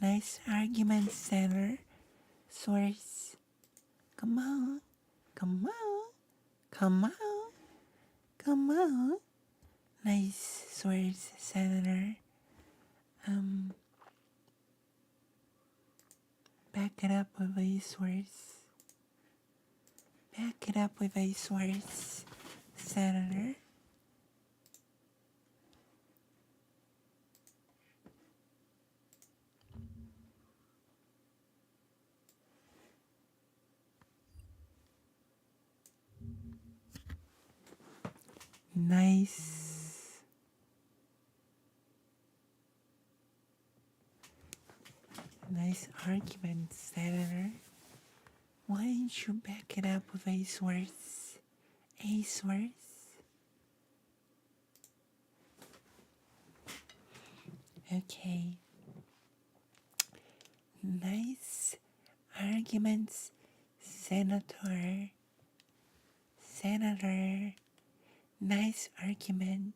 Nice argument, Senator. Source. Come on. Come on. Come on. Come on. Nice source, Senator. Back it up with a source. Back it up with a source, Senator. Nice. Nice argument, Senator. Why didn't you back it up with a source? A source? Okay. Nice arguments, Senator. Senator. Nice argument.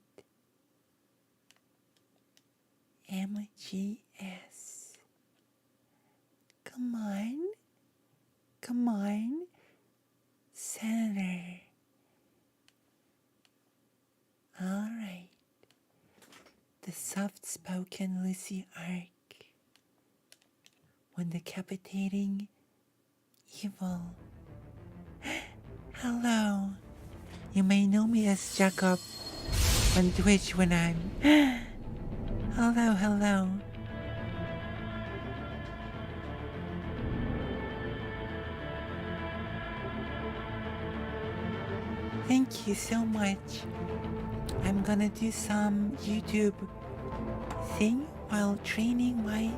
MGS. Come on. Come on. Senator. Alright. The soft-spoken Lucy arc. When decapitating evil. Hello. You may know me as Jacob on Twitch when I'm... hello. Thank you so much. I'm gonna do some YouTube thing while training my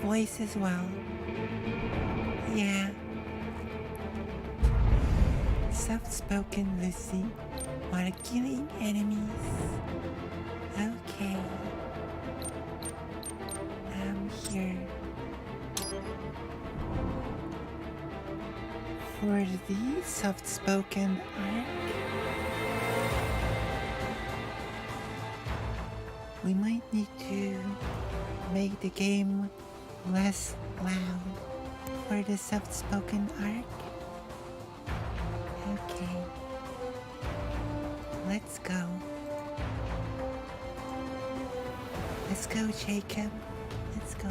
voice as well. Yeah. Soft-spoken Lucy while killing enemies. Okay. I'm here. For the soft-spoken arc, we might need to make the game less loud for the soft-spoken arc. Okay. Let's go. Let's go, Jacob. Let's go.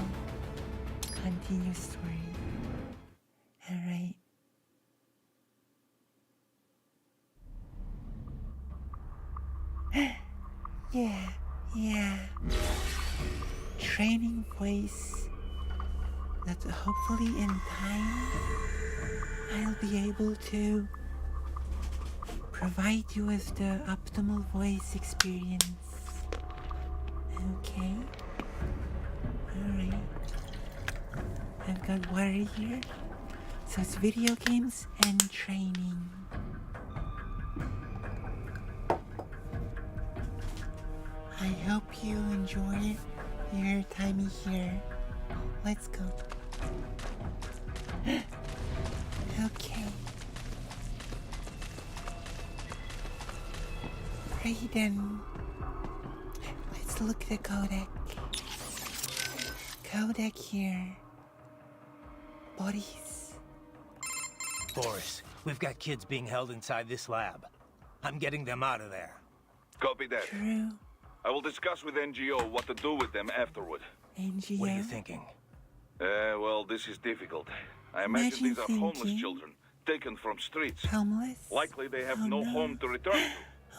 Continue story. Alright. Yeah. Training voice that hopefully in time I'll be able to provide you with the optimal voice experience. Okay. Alright. I've got water here. So it's video games and training. I hope you enjoyed your time here. Let's go. Okay. Raiden. Let's look at the codec. Codec here. Bodies. Boris, we've got kids being held inside this lab. I'm getting them out of there. Copy that. True. I will discuss with NGO what to do with them afterward. NGO. What are you thinking? Well, this is difficult. I imagine these are homeless children, taken from streets. Homeless? Likely they have no home to return to.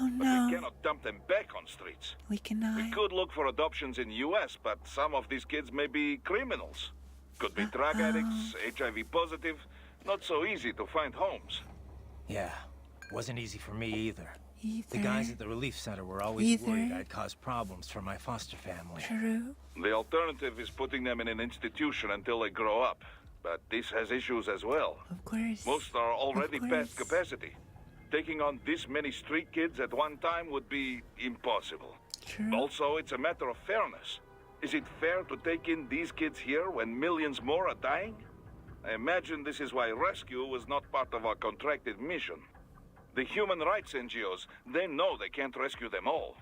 Oh But no. we cannot dump them back on streets. We cannot. We could look for adoptions in US, but some of these kids may be criminals. Could be drug addicts, HIV positive. Not so easy to find homes. Yeah, wasn't easy for me either. Either. The guys at the relief center were always worried I'd cause problems for my foster family. True. The alternative is putting them in an institution until they grow up. But this has issues as well. Of course. Most are already Of past course. capacity. Taking on this many street kids at one time would be impossible. True. Also, it's a matter of fairness. Is it fair to take in these kids here when millions more are dying? I imagine this is why rescue was not part of our contracted mission. The human rights NGOs, they know they can't rescue them all.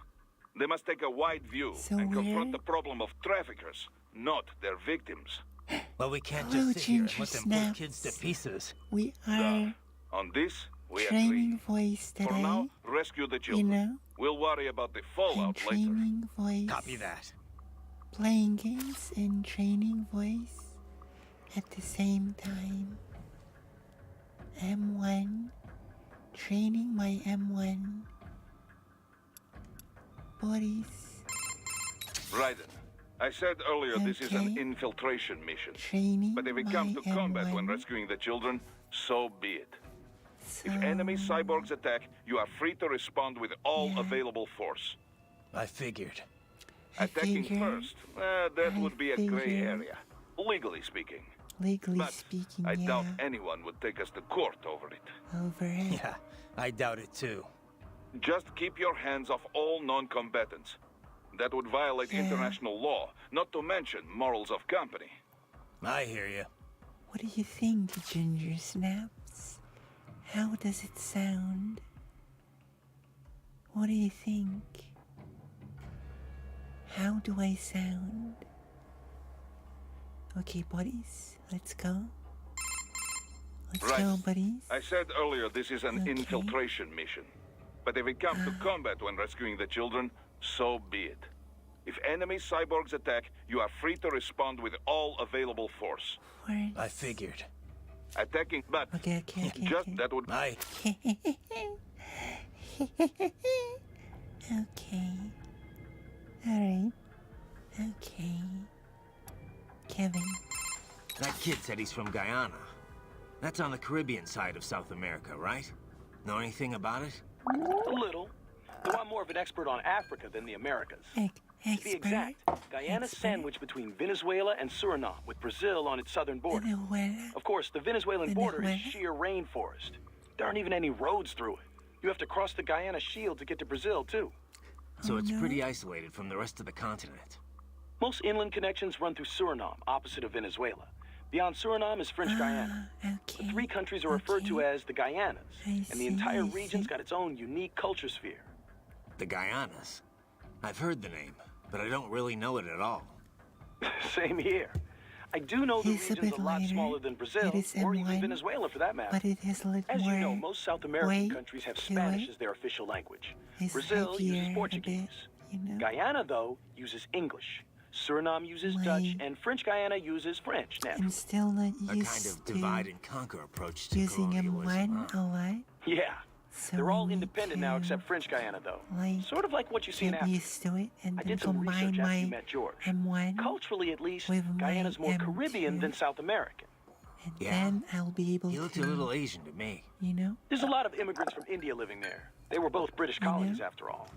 They must take a wide view So and confront we're- the problem of traffickers, not their victims. Well, we can't Hello, just sit here and Ginger let them pull kids to Snaps. pieces. We are On this, we training agree. voice For today. now, rescue the You children. know, We'll worry about the and fallout later. training voice. Copy that. Playing games and training voice at the same time. M1. Training my M1. Boris. Raiden, I said earlier this is an Okay. infiltration mission. Training But if it my comes to combat when M1. rescuing the children, so be it. So, If enemy cyborgs attack, you are free to respond with all Yeah. available force. I figured. I Attacking figure, first, that I would be a gray figure. area, legally speaking. legally But speaking, I yeah, doubt anyone would take us to court over it. over it. Yeah, I doubt it too. Just keep your hands off all non-combatants. That would violate Yeah. international law, not to mention morals of company. I hear you. What do you think, Ginger Snaps? How does it sound? What do you think? How do I sound? Okay, buddies, let's go. Let's Right. go, buddies. I said earlier this is an Okay. infiltration mission. But if it comes to combat when rescuing the children, so be it. If enemy cyborgs attack, you are free to respond with all available force. Words. I figured. Attacking, but Okay, okay, okay. just okay. that would... I... Okay. Alright. Okay. Kevin. That kid said he's from Guyana. That's on the Caribbean side of South America, right? Know anything about it? A little. Though I'm more of an expert on Africa than the Americas. To be Expert. exact, Guyana's Expert. sandwiched between Venezuela and Suriname, with Brazil on its southern border. Venezuela. Of course, the Venezuelan border is Venezuela? sheer rainforest. There aren't even any roads through it. You have to cross the Guyana Shield to get to Brazil, too. So it's no. pretty isolated from the rest of the continent. Most inland connections run through Suriname, opposite of Venezuela. Beyond Suriname is French Guyana. Okay. The three countries are referred to okay. as the Guyanas, I and see, the entire I region's see. got its own unique culture sphere. The Guyanas. I've heard the name, but I don't really know it at all. Same here. I do know the He's a region's bit a lot lighter. smaller than Brazil, It is or even M1, Venezuela for that matter. But it has a little As more you know, most South American weight countries have to Spanish it. as their official language. It's Brazil heavier uses a Portuguese. bit, you know? Guyana, though, uses English. Suriname uses Dutch, Like- and French Guyana uses French, naturally. I'm still not A used kind of to divide and conquer approach to using colonialism. M1 a lot. Yeah. So They're all we need independent now to, except French Guyana, though. like, Sort of like what you see in get Africa. used to it and I then did some combine research after you my met George. M1 Culturally, at least, with my Guyana's more Caribbean M2. than South American. and Yeah. then I'll be able He looked to, a little Asian to me. you know? There's a lot of immigrants from India living there. They were both British colonies, after all.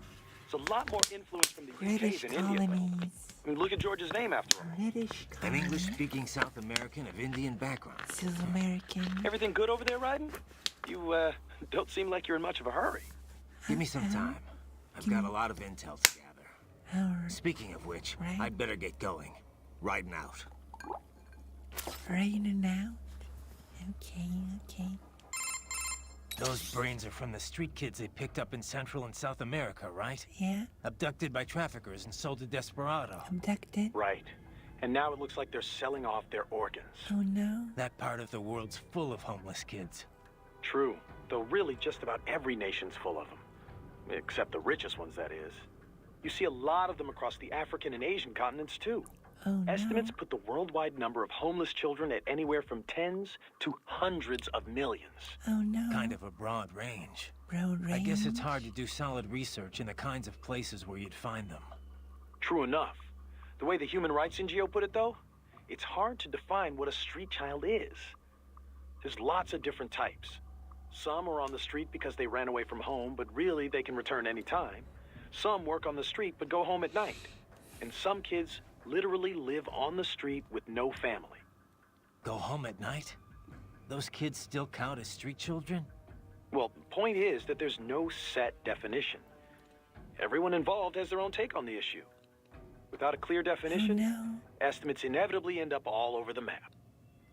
It's a lot more influence from the British UK than India, though. colonies. I mean, look at George's name, after all. British An colonies. English-speaking South American of Indian background. South American. Everything good over there, Ryden? You, don't seem like you're in much of a hurry. Give me some time. I've got a lot of intel to gather. Or Speaking of which, Right. I'd better get going. Riding out. raining out. Okay, okay. Those brains are from the street kids they picked up in Central and South America, right? Yeah, Abducted by traffickers and sold to Desperado. abducted. Right. And now it looks like they're selling off their organs. Oh no. That part of the world's full of homeless kids. True. Though really just about every nation's full of them. Except the richest ones, that is. You see a lot of them across the African and Asian continents, too. Oh no. Estimates put the worldwide number of homeless children at anywhere from tens to hundreds of millions. Oh no. Kind of a broad range. Road I guess it's range. hard to do solid research in the kinds of places where you'd find them. True enough. The way the Human Rights NGO put it, though, it's hard to define what a street child is. There's lots of different types. Some are on the street because they ran away from home, but really they can return any time. Some work on the street but go home at night. And some kids literally live on the street with no family. Go home at night? Those kids still count as street children? Well, the point is that there's no set definition. Everyone involved has their own take on the issue. Without a clear Oh definition, no. estimates inevitably end up all over the map.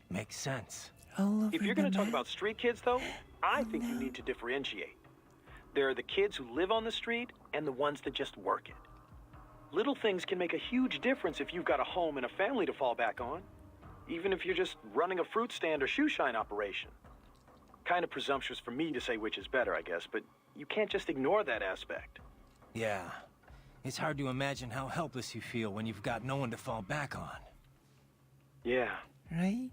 Makes sense. All over If you're the going to talk map. about street kids, though, I think you no. need to differentiate. There are the kids who live on the street and the ones that just work it. Little things can make a huge difference if you've got a home and a family to fall back on. Even if you're just running a fruit stand or shoe shine operation. Kind of presumptuous for me to say which is better, I guess, but you can't just ignore that aspect. Yeah. It's hard to imagine how helpless you feel when you've got no one to fall back on. Yeah. Right?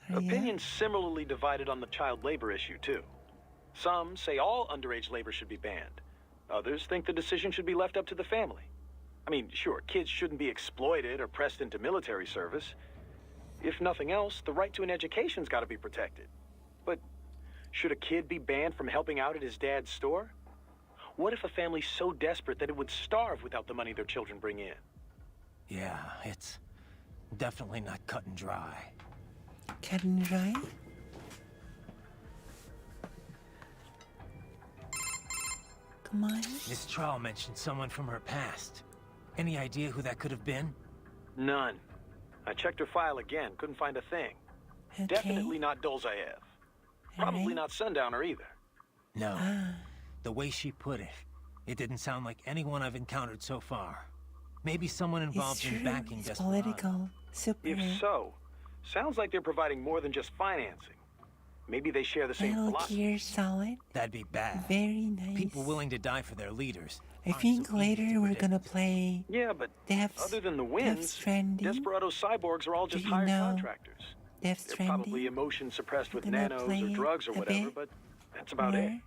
Yeah. Opinions similarly divided on the child labor issue, too. Some say all underage labor should be banned. Others think the decision should be left up to the family. I mean, sure, kids shouldn't be exploited or pressed into military service. If nothing else, the right to an education's got to be protected. But should a kid be banned from helping out at his dad's store? What if a family's so desperate that it would starve without the money their children bring in? Yeah, it's definitely not cut and dry. Cut and dry? Come on. Miss Trawl mentioned someone from her past. Any idea who that could have been? None. I checked her file again, couldn't find a thing. Okay. Definitely not Dolzaev. Probably Alright. not Sundowner either. No. Ah, The way she put it, it didn't sound like anyone I've encountered so far. Maybe someone it's involved true. in backing It's Desperado. political. Super. If so, sounds like they're providing more than just financing. Maybe they share the same Metal philosophy. Gear Solid. That'd be bad. Very nice. People willing to die for their leaders. I aren't think so easy later to we're predict. gonna play Yeah, but Death other than the Death wins, Stranding. Desperado cyborgs are all just you hired know contractors. Death They're Stranding. probably emotion suppressed with Gonna nanos play or drugs or a whatever, bit but that's about more. it.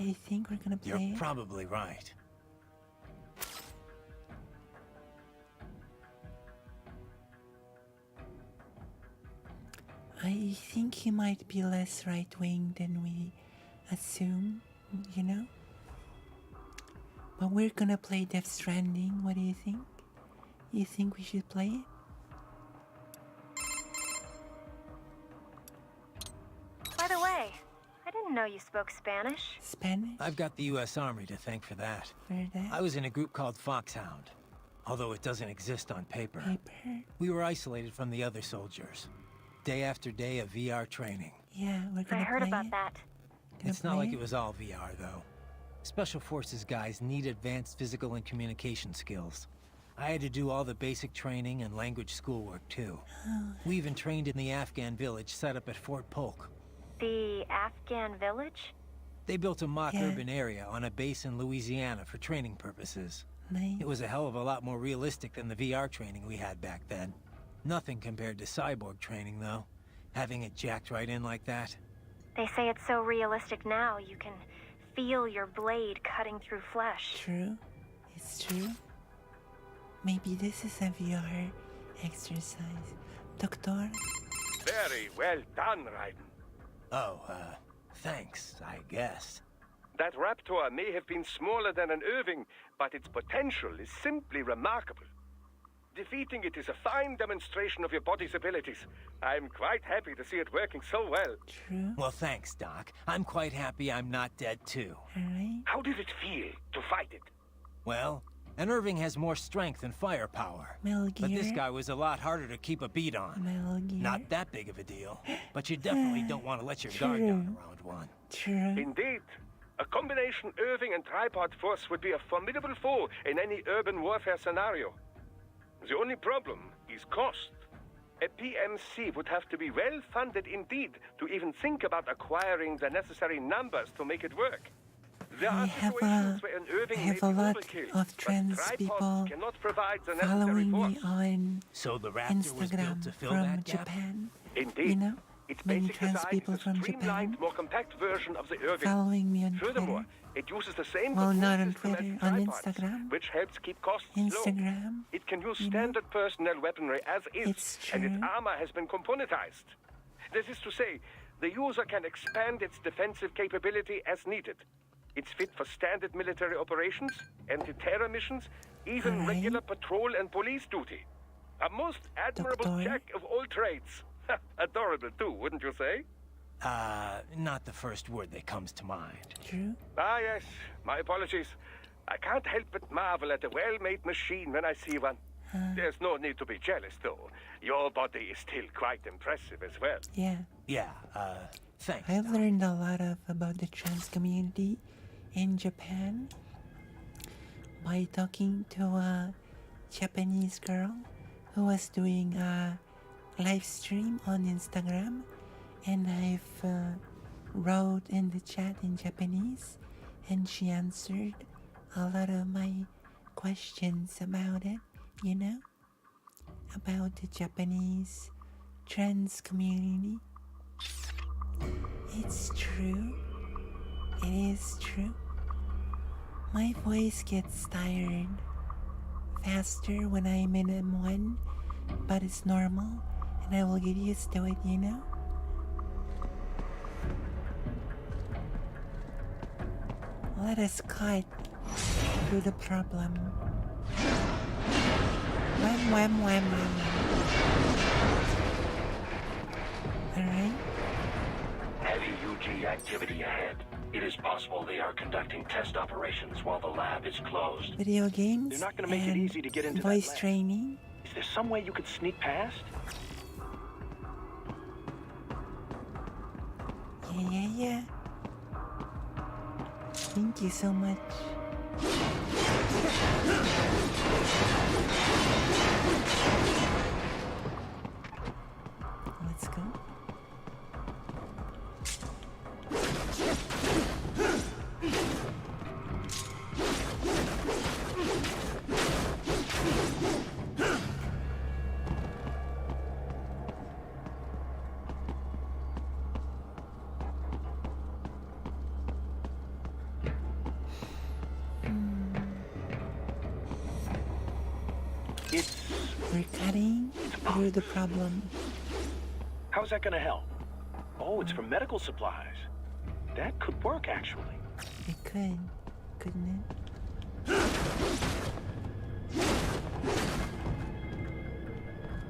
I think we're gonna play You're it. probably right. I think he might be less right-wing than we assume, you know? But we're gonna play Death Stranding. What do you think? You think we should play it? By the way, I didn't know you spoke Spanish. Spanish? I've got the U.S. Army to thank for that. For that I was in a group called Foxhound, although it doesn't exist on paper. paper? We were isolated from the other soldiers. Day after day of VR training. Yeah, we're I gonna heard play about it. that. Gonna It's not play like it was all VR, though. Special Forces guys need advanced physical and communication skills. I had to do all the basic training and language schoolwork, too. We even trained in the Afghan village set up at Fort Polk. The Afghan village? They built a mock Yeah. urban area on a base in Louisiana for training purposes. Nice. It was a hell of a lot more realistic than the VR training we had back then. Nothing compared to cyborg training, though. Having it jacked right in like that. They say it's so realistic now you can feel your blade cutting through flesh. True. It's true. Maybe this is a VR exercise. Doctor? Very well done, Raiden. Oh, thanks, I guess. That Raptor may have been smaller than an Irving, but its potential is simply remarkable. Defeating it is a fine demonstration of your body's abilities. I'm quite happy to see it working so well. True. Well, thanks, Doc. I'm quite happy I'm not dead, too. Alright. How did it feel to fight it? Well, an Irving has more strength and firepower. Metal Gear. But this guy was a lot harder to keep a beat on. Metal Gear. Not that big of a deal. But you definitely don't want to let your guard down around one. True. Indeed. A combination Irving and tripod force would be a formidable foe in any urban warfare scenario. The only problem is cost. A PMC would have to be well funded indeed to even think about acquiring the necessary numbers to make it work. There I are have situations where an Irving I may have be a lot overkill, of but trans tripods people cannot provide the necessary following force. me on So the Raptor was built Instagram to fill from that gap? Japan. Indeed. You know? Its Many basic trans design people is a from streamlined, Japan more compact version of the Irving. following me on Furthermore, Twitter. it uses the same Well, control not on system as Twitter, the on tripods, Instagram. which helps keep costs low. Instagram. It can use you know? standard personnel weaponry as is, It's and its true. armor has been componentized. This is to say, the user can expand its defensive capability as needed. It's fit for standard military operations, anti-terror missions, even Alright. regular patrol and police duty. A most admirable Doctor? jack of all trades. Adorable too, wouldn't you say? Not the first word that comes to mind. True. Ah, yes. My apologies. I can't help but marvel at a well-made machine when I see one. There's no need to be jealous, though. Your body is still quite impressive as well. Yeah. Yeah, thanks, I've Doc. learned a lot about the trans community in Japan. by talking to a Japanese girl who was doing a live stream on Instagram, and I've wrote in the chat in Japanese, and she answered a lot of my questions about it, you know, about the Japanese trans community. It's true. It is true. My voice gets tired faster when I'm in M1, but it's normal and I will get used to it, you know? Let us cut through the problem. Wham, wham, wham, wham. Alright? Heavy UG activity ahead. It is possible they are conducting test operations while the lab is closed. Video games They're not gonna make it and easy to get into that voice lab. training. Is there some way you could sneak past? Yeah. Thank you so much. Let's go. We're cutting through the problem. How's that gonna help? Oh, it's for medical supplies. That could work, actually. It could, couldn't it?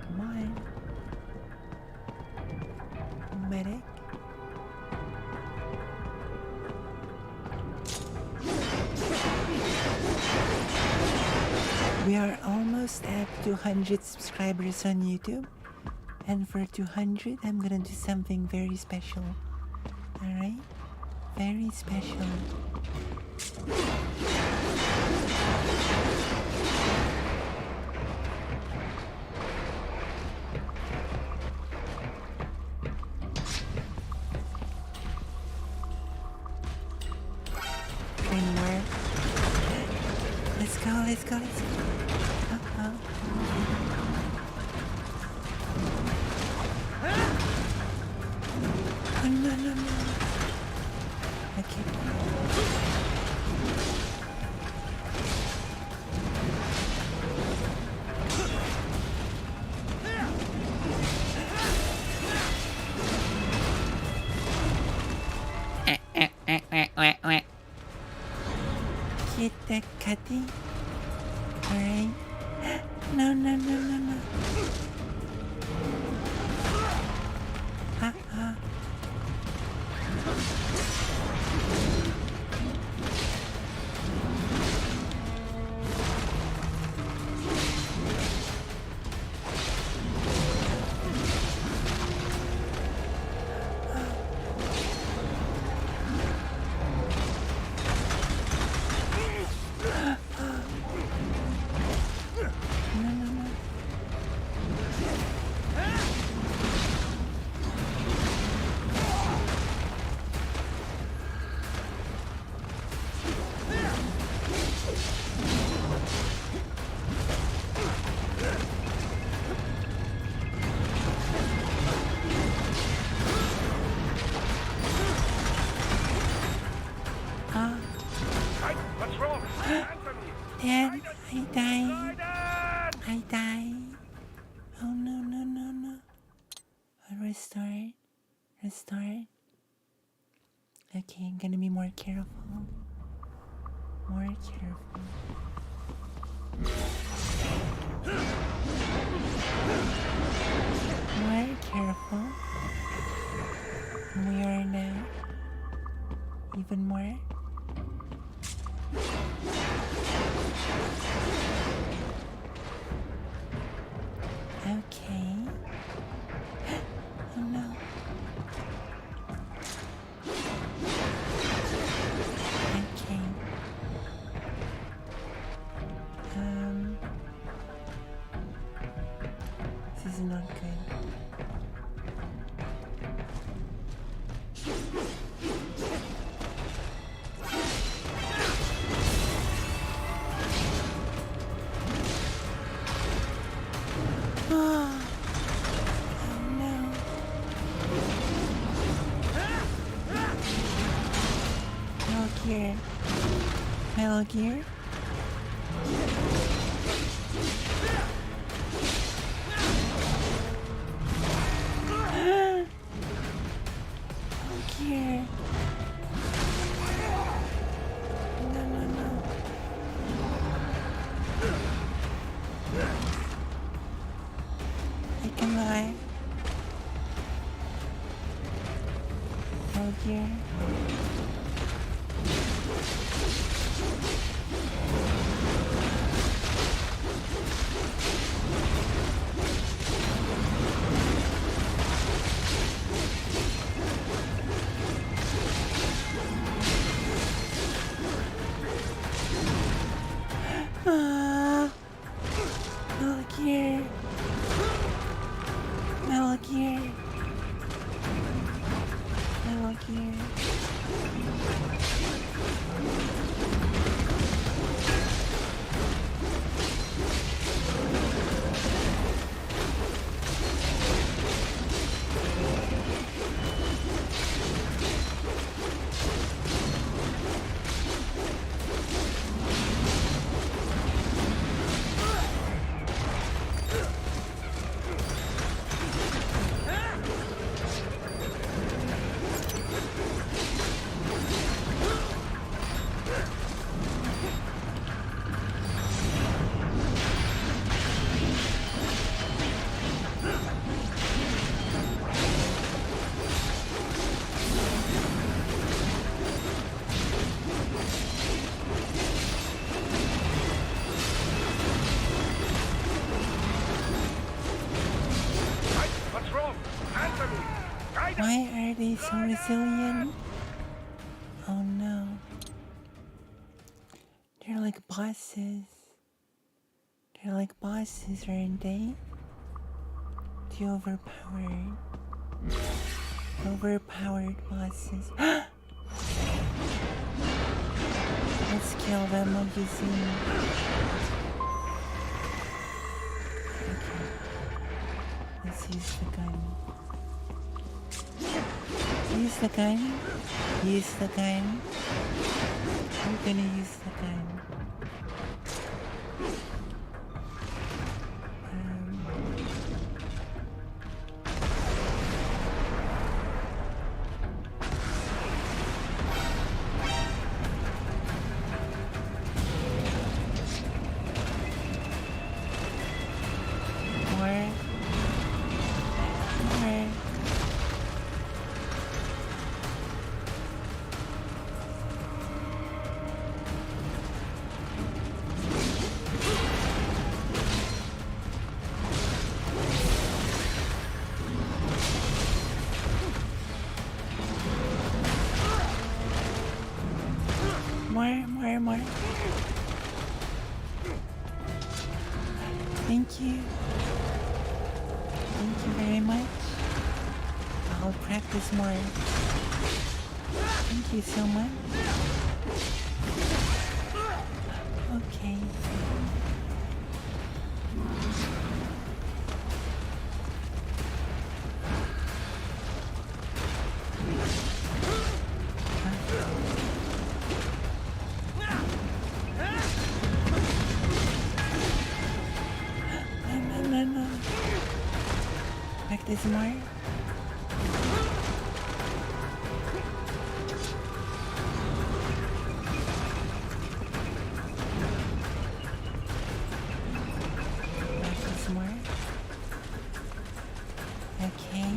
Come on. Medic. We are almost at 200 subscribers on YouTube. And for 200, I'm gonna do something very special. Alright? Very special. Anywhere. Let's go. Oh, no. Okay. Get that cutting. Alright. No. No. What's wrong? Answer me. Dad, I died. Aiden! I died. Oh no. Restart. Okay, I'm gonna be more careful. More careful. We are now. Even more. Okay. Oh no. Okay. not good. Oh no. Metal Gear. Metal Gear? Metal Gear. No. I can lie. Metal Gear. Metal Gear. Metal Gear. Metal Gear. What's wrong? Answer me! Right. Why are they so resilient? Oh no. They're like bosses. They're like bosses, aren't they? The overpowered. Overpowered bosses. Let's kill them, Augustine. Okay. Let's use the gun. Use the gun. Use the gun. I'm gonna use the gun. More. More. Thank you. Thank you very much. I'll practice more. Thank you so much. Okay. No. Practice more. Practice more. Okay.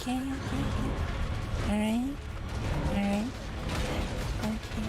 Okay. Alright. Okay.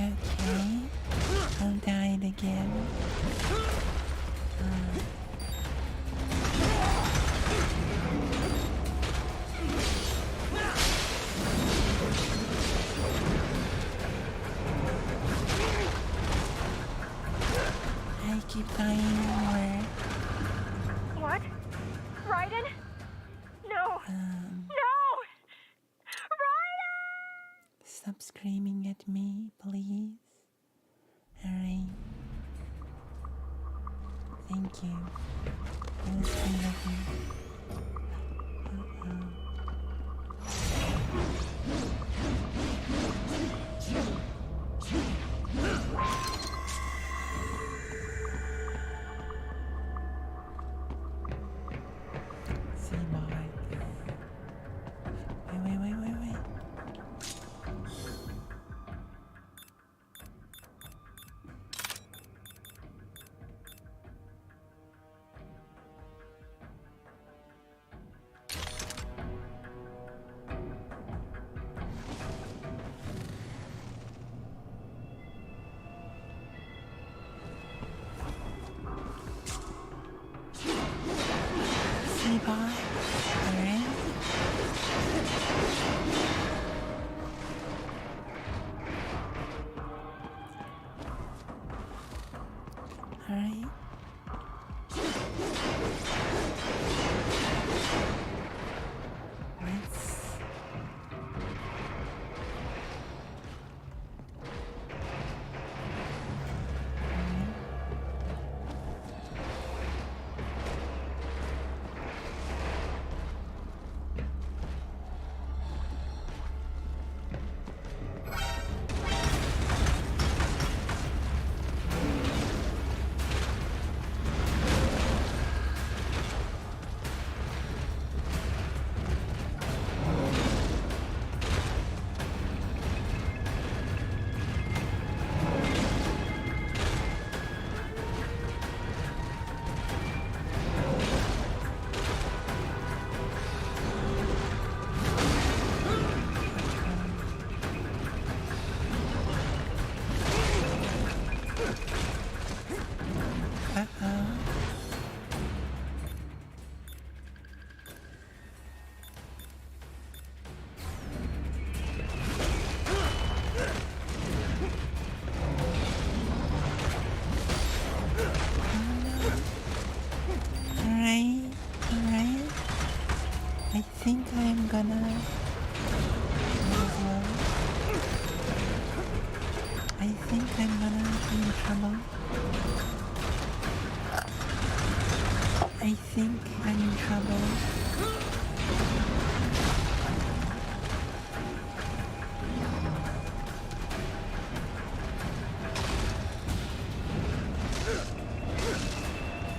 Okay, I'll die again. I keep dying more. What? Raiden? No! No! Raiden! Stop screaming at me, please. Alright. Thank you. I was kind of you. See, boy. Wait. See, boy. Alright. Alright. Let's... Alright. I think I'm gonna lose well. I think I'm gonna be in trouble. I think I'm in trouble.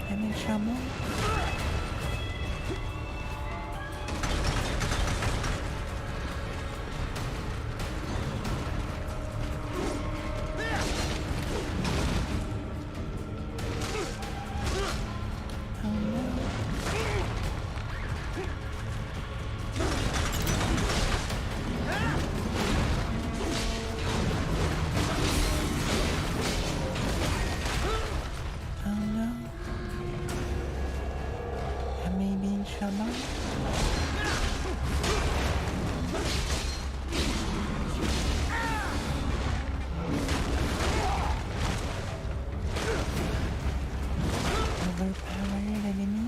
I'm in trouble. Oh no. Overpowered enemy.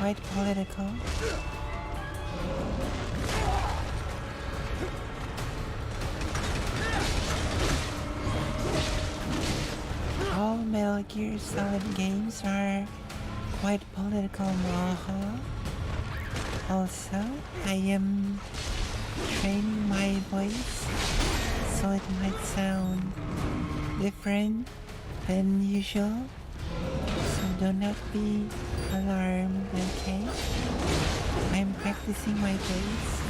Quite political. All Metal Gear Solid games are quite political, Maha. Also, I am training my voice so it might sound different than usual. So do not be alarmed, okay? I'm practicing my voice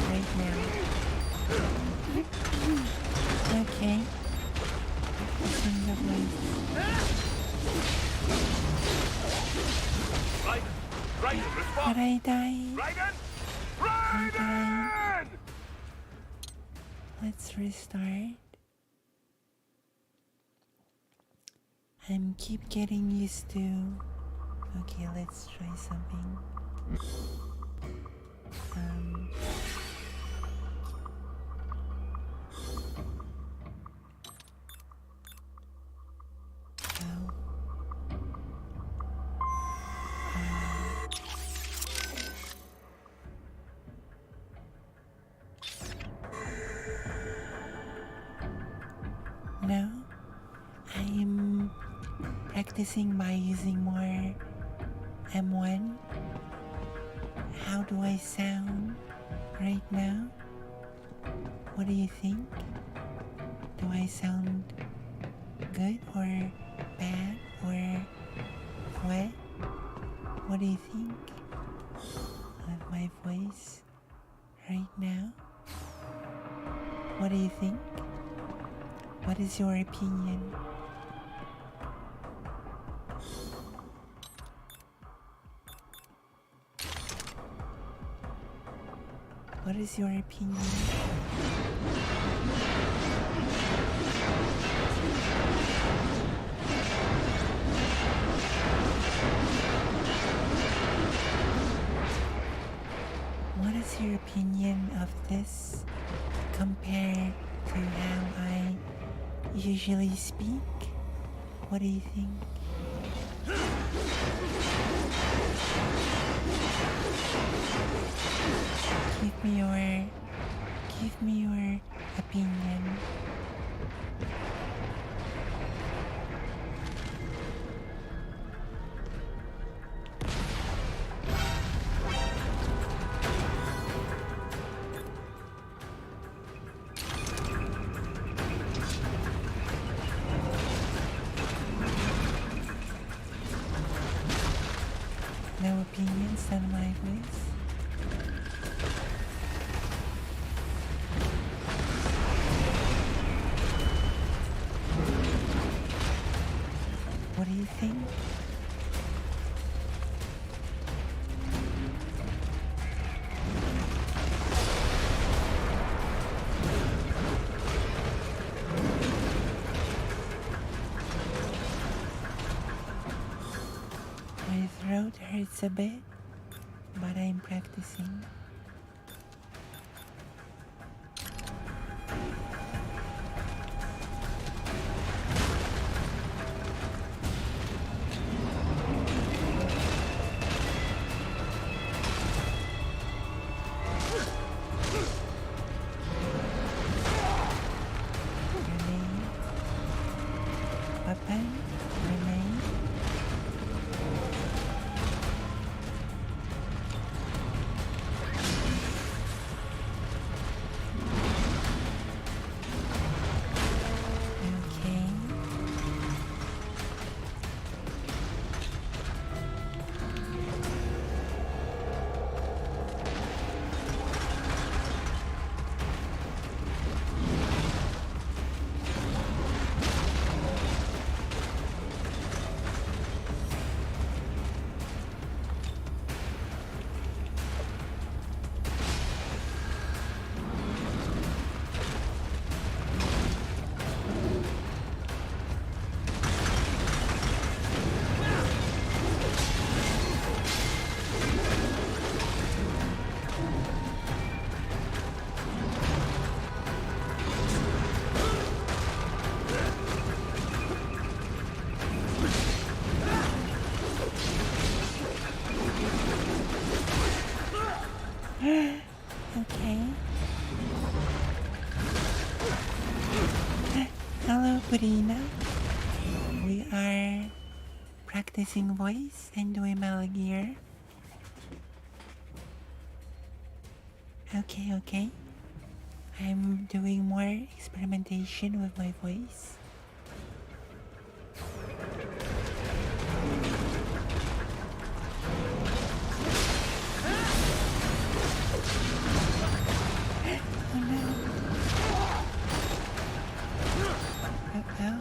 right now. Okay. Practicing the voice. Raiden, respond! But I died. Raiden! I died. Raiden! Let's restart. I'm keep getting used to. Okay, let's try something. Now, I am practicing by using more M1. How do I sound right now? What do you think? Do I sound good or bad or what? What do you think of my voice right now? What do you think? What is your opinion? What is your opinion? What is your opinion of this compared to how I usually speak? What do you think? Give me your opinion. No opinions on my voice? What do you think? My throat hurts a bit, but I'm practicing. Grenade. Weapon. Grenade. Okay. Okay. Hello, Purina. We are practicing voice and doing Metal Gear. Okay. I'm doing more experimentation with my voice. Oh no. Uh-oh.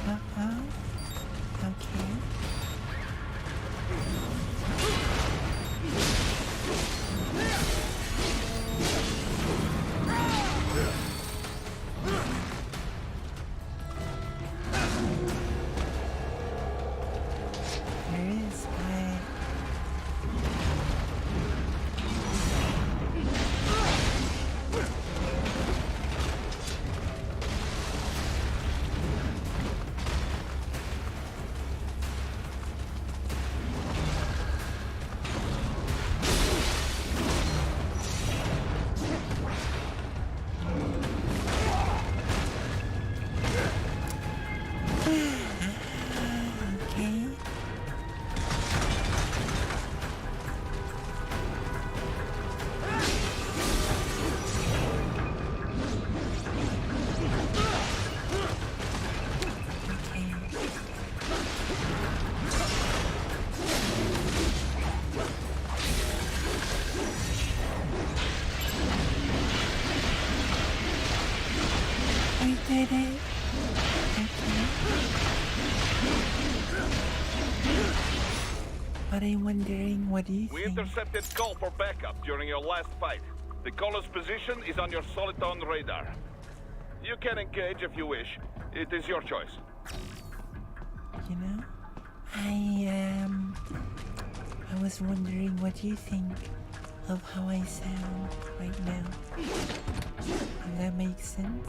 Uh-oh. Okay. There is my... Okay. Okay. We did it. Okay. But I'm wondering, what do you We think? intercepted call for backup during your last fight. The caller's position is on your Soliton radar. You can engage if you wish. It is your choice. You know, I was wondering what you think of how I sound right now. If that makes sense.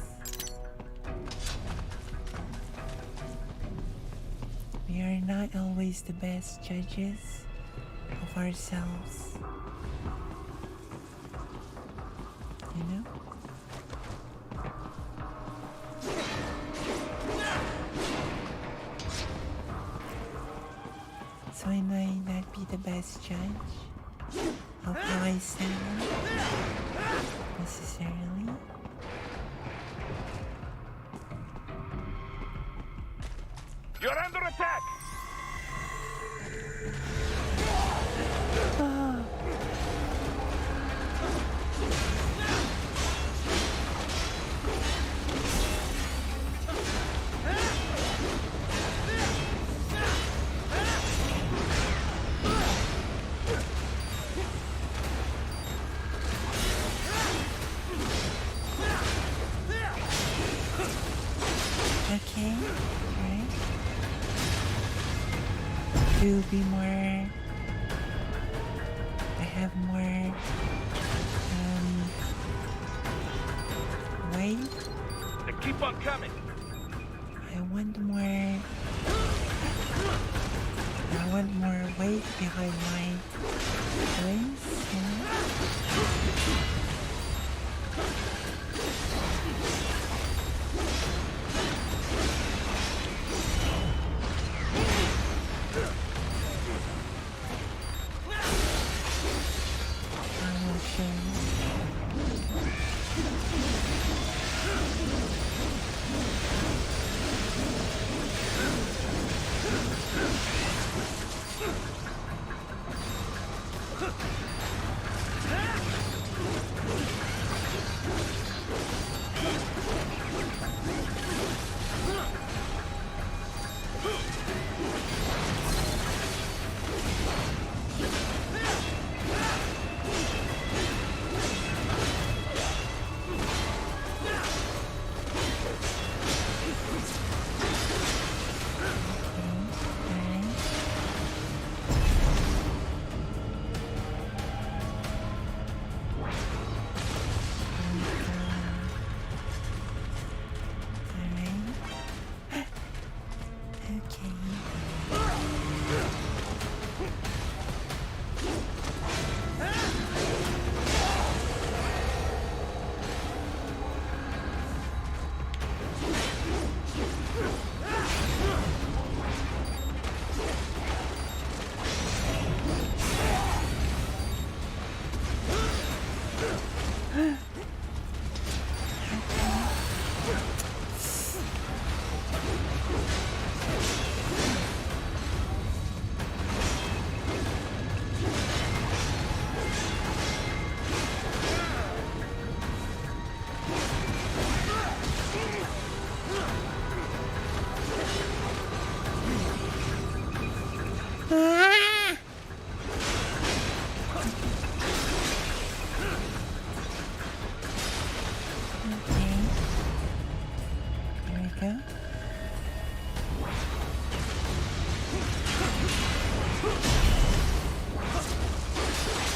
We are not always the best judges of ourselves. You know? So I might not be the best judge of how I sound necessarily. You're under attack! Oh. to be more. I have more weight. They keep on coming. I want more weight behind my wings, you know? I will show you.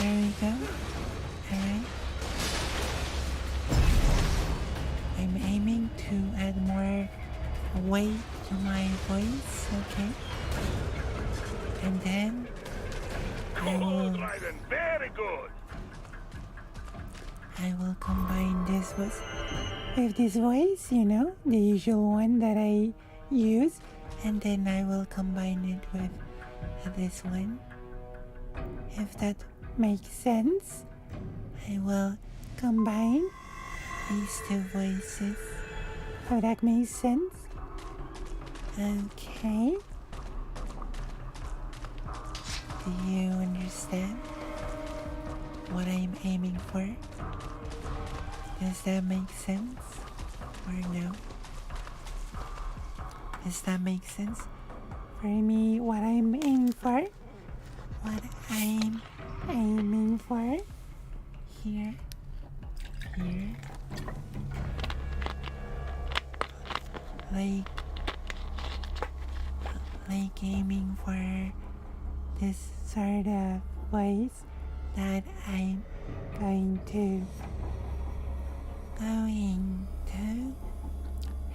There we go. Alright. I'm aiming to add more weight to my voice, okay? And then I will combine this with this voice, you know, the usual one that I use, and then I will combine it with this one. If that makes sense, I will combine these two voices. Oh, that makes sense? Okay. Do you understand what I'm aiming for? Does that make sense? Or no? Does that make sense? For me, what I'm aiming for? What I'm aiming for? Here. Here. Like aiming for this sort of voice that I'm going to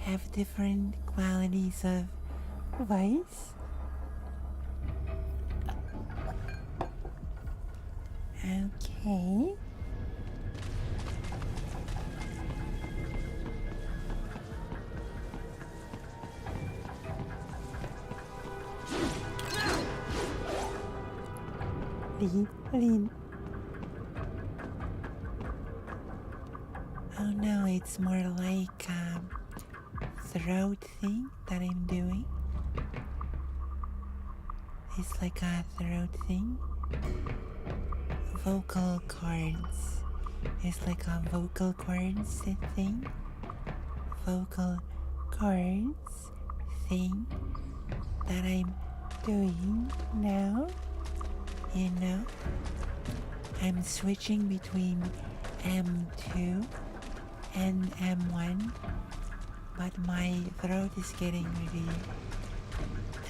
have different qualities of voice. Okay. Lean. Oh no, it's more like a throat thing that I'm doing. It's like a throat thing. Vocal cords. It's like a vocal cords thing. Vocal cords thing that I'm doing now. You know, I'm switching between M2 and M1, but my throat is getting really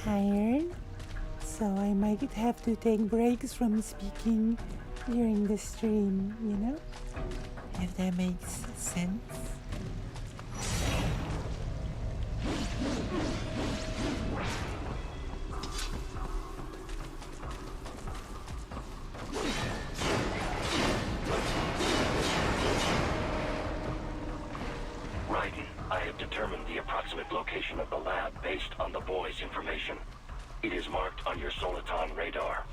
tired, So I might have to take breaks from speaking during the stream, you know? If that makes sense. Raiden, I have determined the approximate location of the lab based on the boy's information. It is marked on your Soliton radar.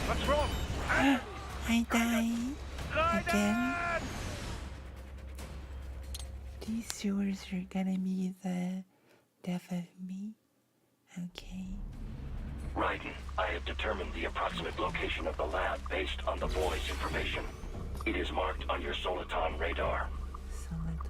What's wrong? I die again. These sewers are gonna be the death of me. Okay. Raiden, I have determined the approximate location of the lab based on the boy's information. It is marked on your Soliton radar. Solitaire.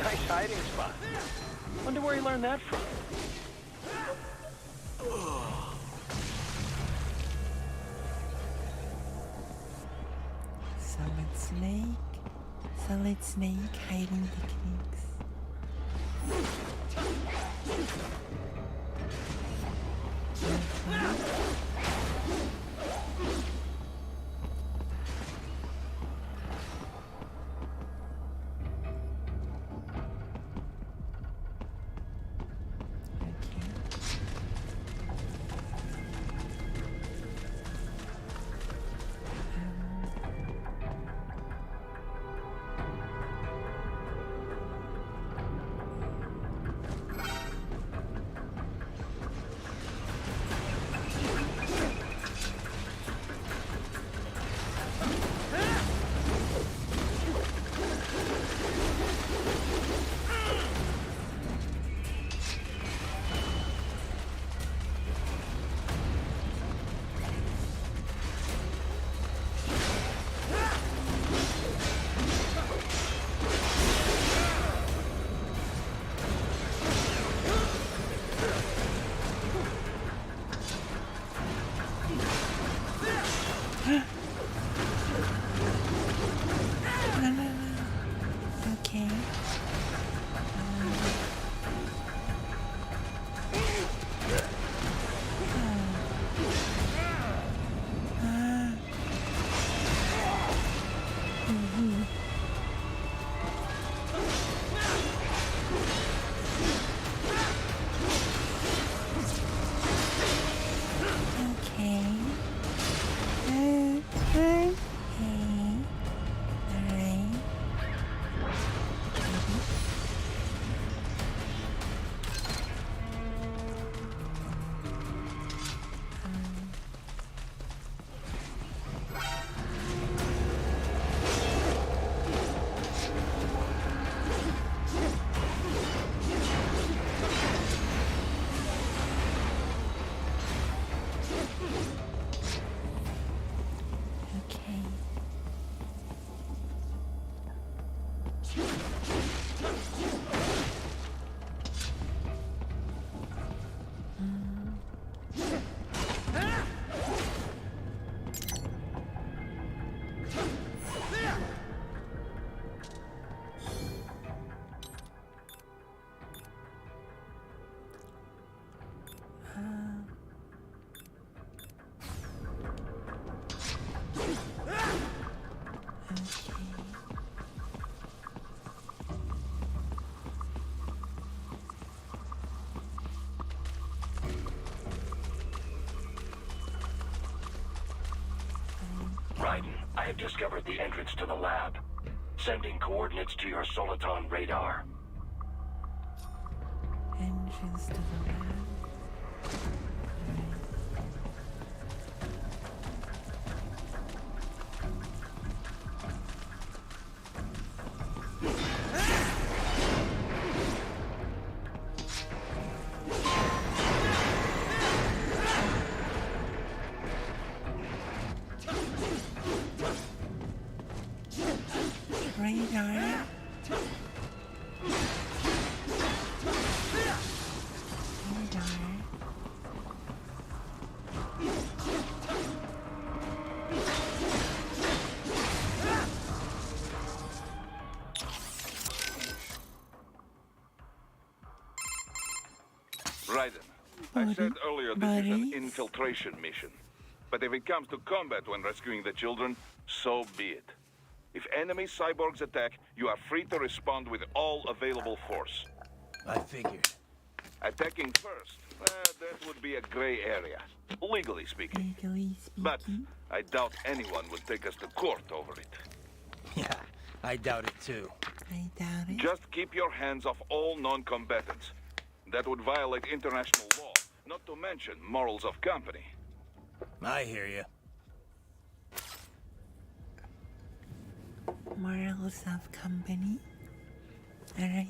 Nice hiding spot. Wonder where he learned that from. Solid snake hiding techniques. Okay. I have discovered the entrance to the lab. Sending coordinates to your Soliton radar. Entrance to the lab. Radar. Radar. Raiden, I said earlier this is an Buddies. infiltration mission. But if it comes to combat when rescuing the children, so be it. If enemy cyborgs attack, you are free to respond with all available force. I figured. Attacking first, that would be a gray area, legally speaking. Legally But speaking. I doubt anyone would take us to court over it. Yeah, I doubt it too. I doubt it. Just keep your hands off all non-combatants. That would violate international law, not to mention morals of company. I hear you. Morals of company. Alright.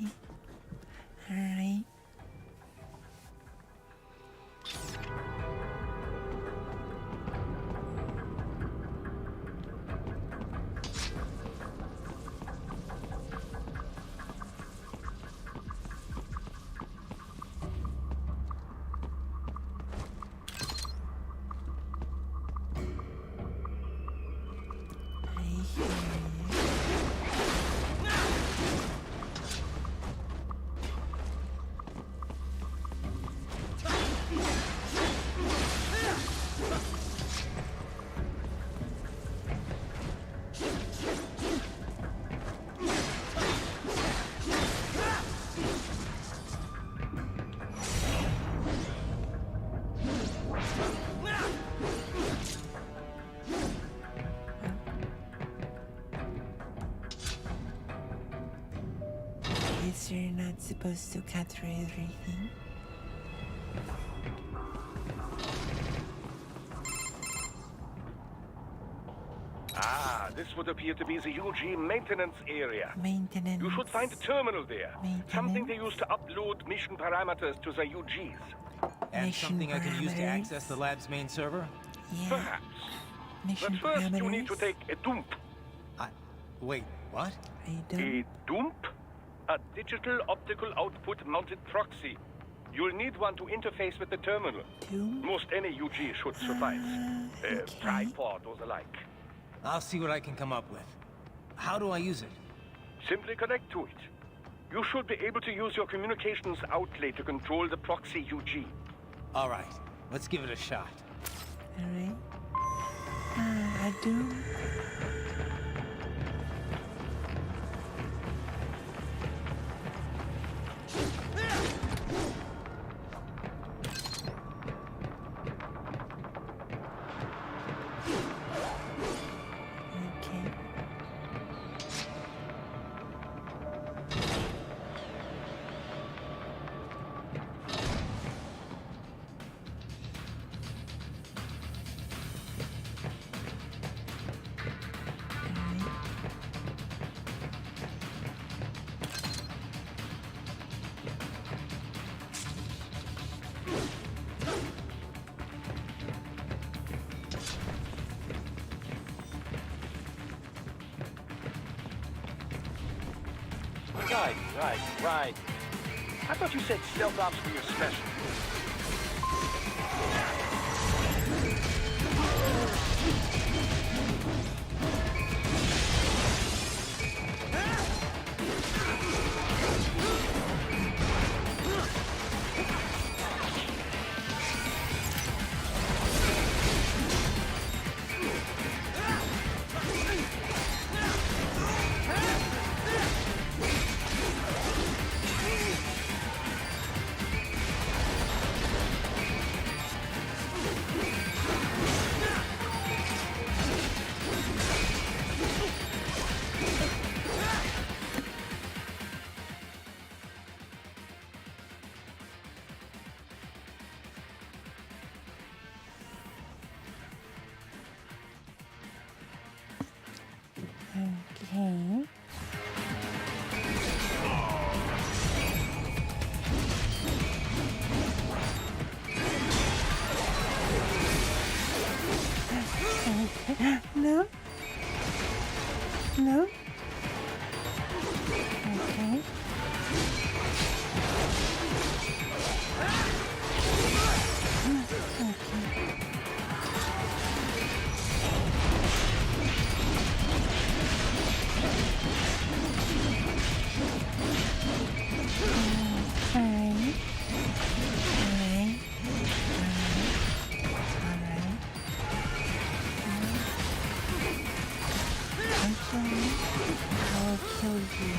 Alright. I hear you. Guess you're not supposed to cut through everything. Ah, this would appear to be the UG maintenance area. Maintenance. You should find a terminal there. Maintenance. Something they use to upload mission parameters to the UGs. And Mission something I can use to parameters. access the lab's main server? Yeah. Perhaps. Mission But first you need to parameters. take a dump. Wait, what? I A don't. dump? A digital optical output mounted proxy. You'll need one to interface with the terminal. do. Most any UG should suffice. Okay. Tripod or the like. I'll see what I can come up with. How do I use it? Simply connect to it. You should be able to use your communications outlay to control the proxy UG. All right, let's give it a shot. Alright. I do. Okay. Alright. Right. I thought you said stealth ops were your specialty. No? Okay. Alright. Actually, I'll kill you.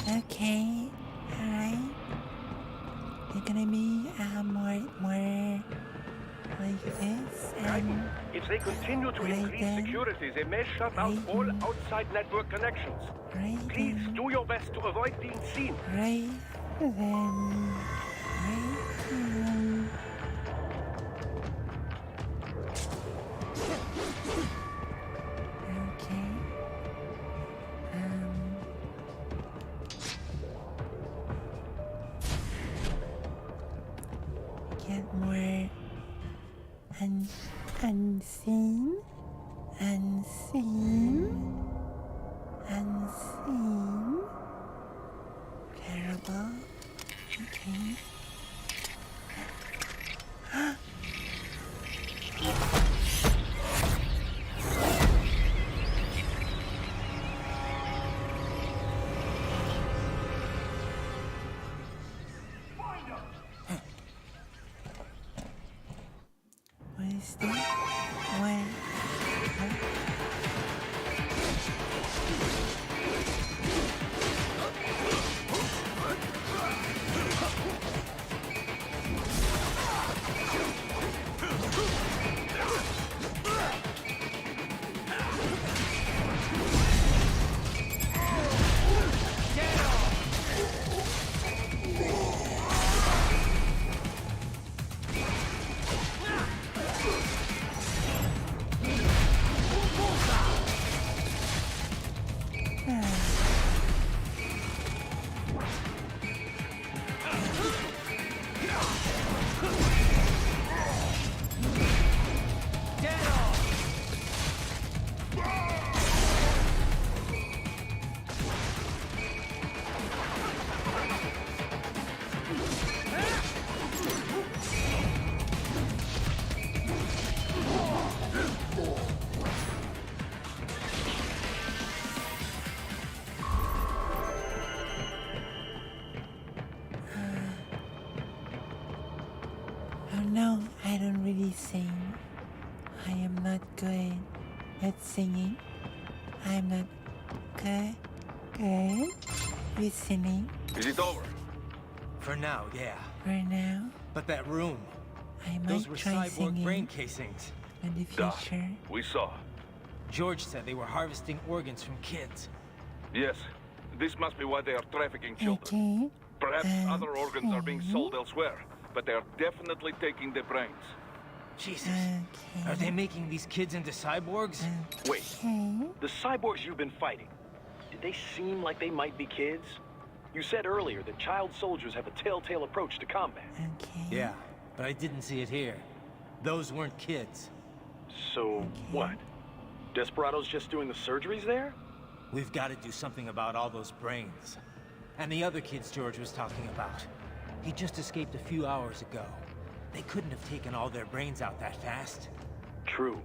Okay, alright. You're gonna be more like this, and If they continue to Right increase then. security, they may shut out Right all then. outside network connections. right Please then, do your best to avoid being seen. right then, right then. Okay. Get more unseen, terrible. Okay. What is that? What? Oh no, I don't really sing. I am not good at singing. I'm not good with singing Is it over? For now, yeah. for now. But that room, I those might were try cyborg brain singing casings. in the Duh. future. We saw. George said they were harvesting organs from kids. Yes. This must be why they are trafficking children. Okay. Perhaps other organs are being sold elsewhere, but they are definitely taking the brains. Jesus. Okay. Are they making these kids into cyborgs? Wait, Okay. the cyborgs you've been fighting, did they seem like they might be kids? You said earlier that child soldiers have a telltale approach to combat. Okay. Yeah, but I didn't see it here. Those weren't kids. So, what? Desperados just doing the surgeries there? We've got to do something about all those brains. And the other kids George was talking about. He just escaped a few hours ago. They couldn't have taken all their brains out that fast. True.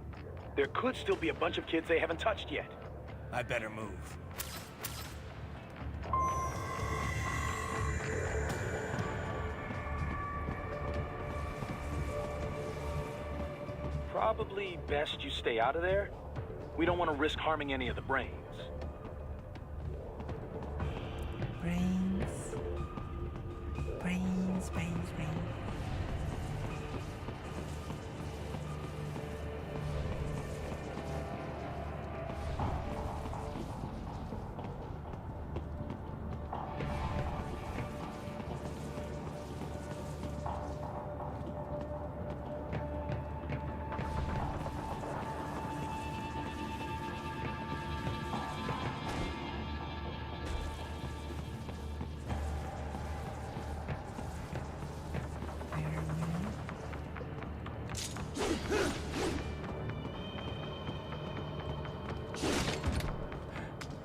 There could still be a bunch of kids they haven't touched yet. I better move. Probably best you stay out of there. We don't want to risk harming any of the brains. Brains. Brains, brains, brains.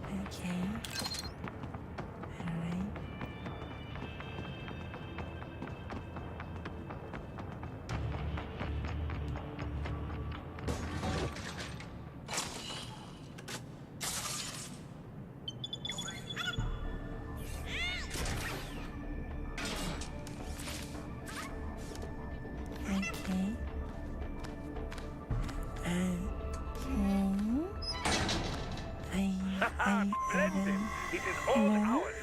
Okay. Alright. Okay. Splendid! It is all ours.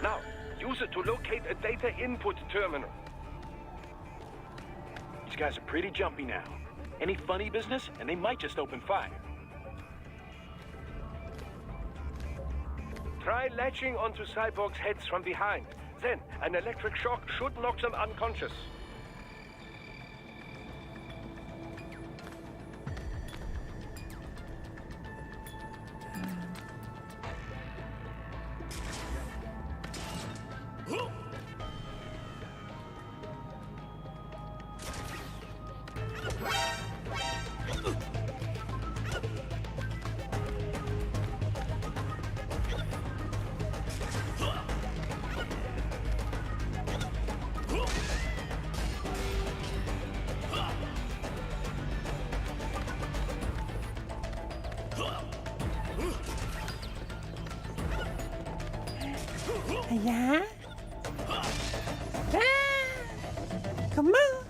Now, use it to locate a data input terminal. These guys are pretty jumpy now. Any funny business, and they might just open fire. Try latching onto cyborgs' heads from behind. Then, an electric shock should knock them unconscious. Yeah? Ah! Come on!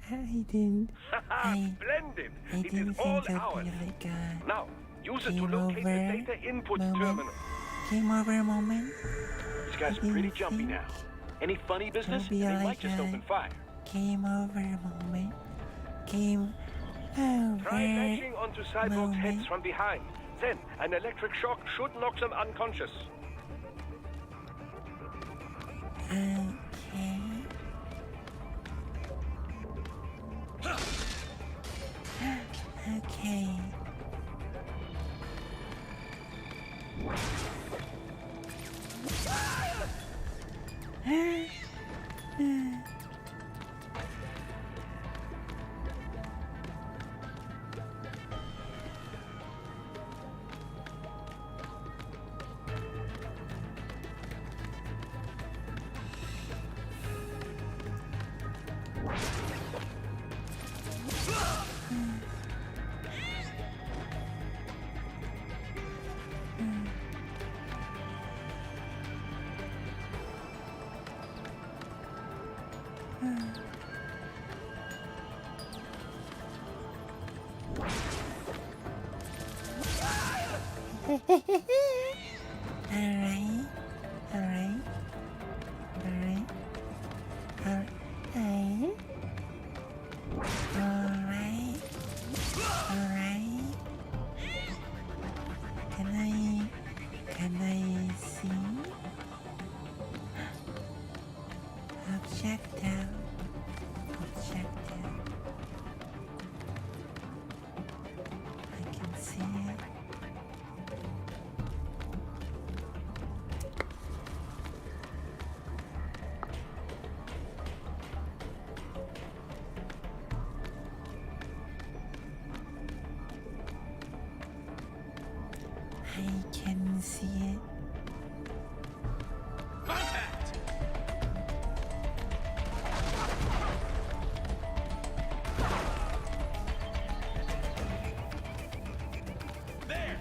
I didn't. Splendid! I It didn't is all think that'd ours. be like a Now, use it to game locate over a data input moment. terminal. Game over moment. These guys are pretty jumpy now. Any funny business, and be they like might just a- open fire. Game over moment. Game over Try latching onto cyborgs' heads moment. from behind. Then, an electric shock should knock them unconscious. Okay. Okay. Alright. I can see it. Contact! There!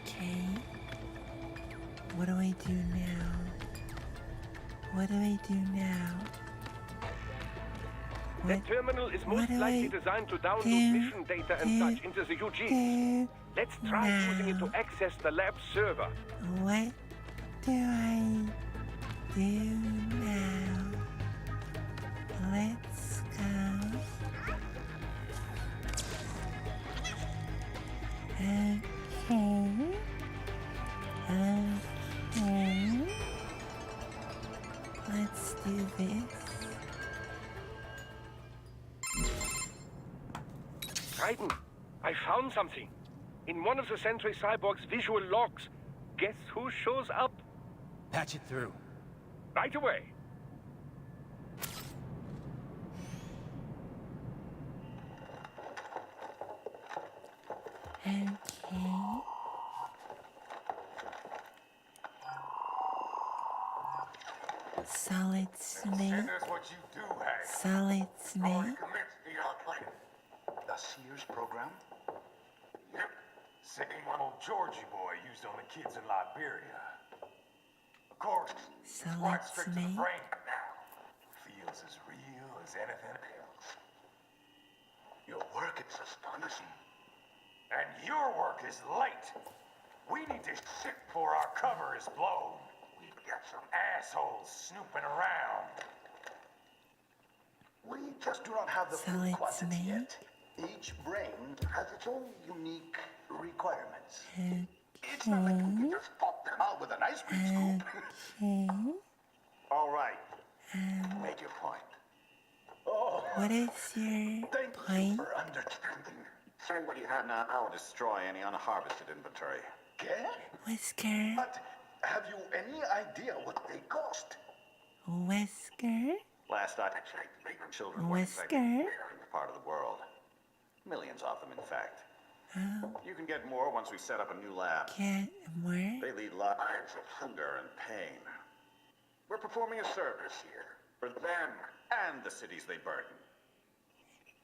Okay. What do I do now? What do I do now? The What terminal is what most do likely I designed to download do mission data and such into the UG. do Let's try using it to now? access the lab server. What do I do now? Let's go. Okay. Okay. Let's do this. Raiden, I found something. In one of the Sentry Cyborg's visual logs. Guess who shows up? Patch it through. Right away. Okay. Solid Snake. Consider what you do, Hank. Solid Snake. Commit to your plan. The Sears program? Yep. Same old Georgie boy used on the kids in Liberia. Of course, it's Solid right straight to the Snake. brain now. Feels as real as anything else. Your work is astonishing. And your work is late. We need to ship before our cover is blown. We've got some assholes snooping around. We just do not have the full Solid quantity Snake. yet. Each brain has its own unique requirements. It's not like we can just pop them out with an ice cream scoop. Okay. All right. Make your point. Oh, What is your thank you point? for understanding. Say what you have now. I'll destroy any unharvested inventory. Okay? Whisker? But have you any idea what they cost? Whisker? Last I checked, children were infected Whisker? in this part of the world. Millions of them, in fact. Oh, You can get more once we set up a new lab. get more? They lead lives of hunger and pain. We're performing a service here for them and the cities they burden.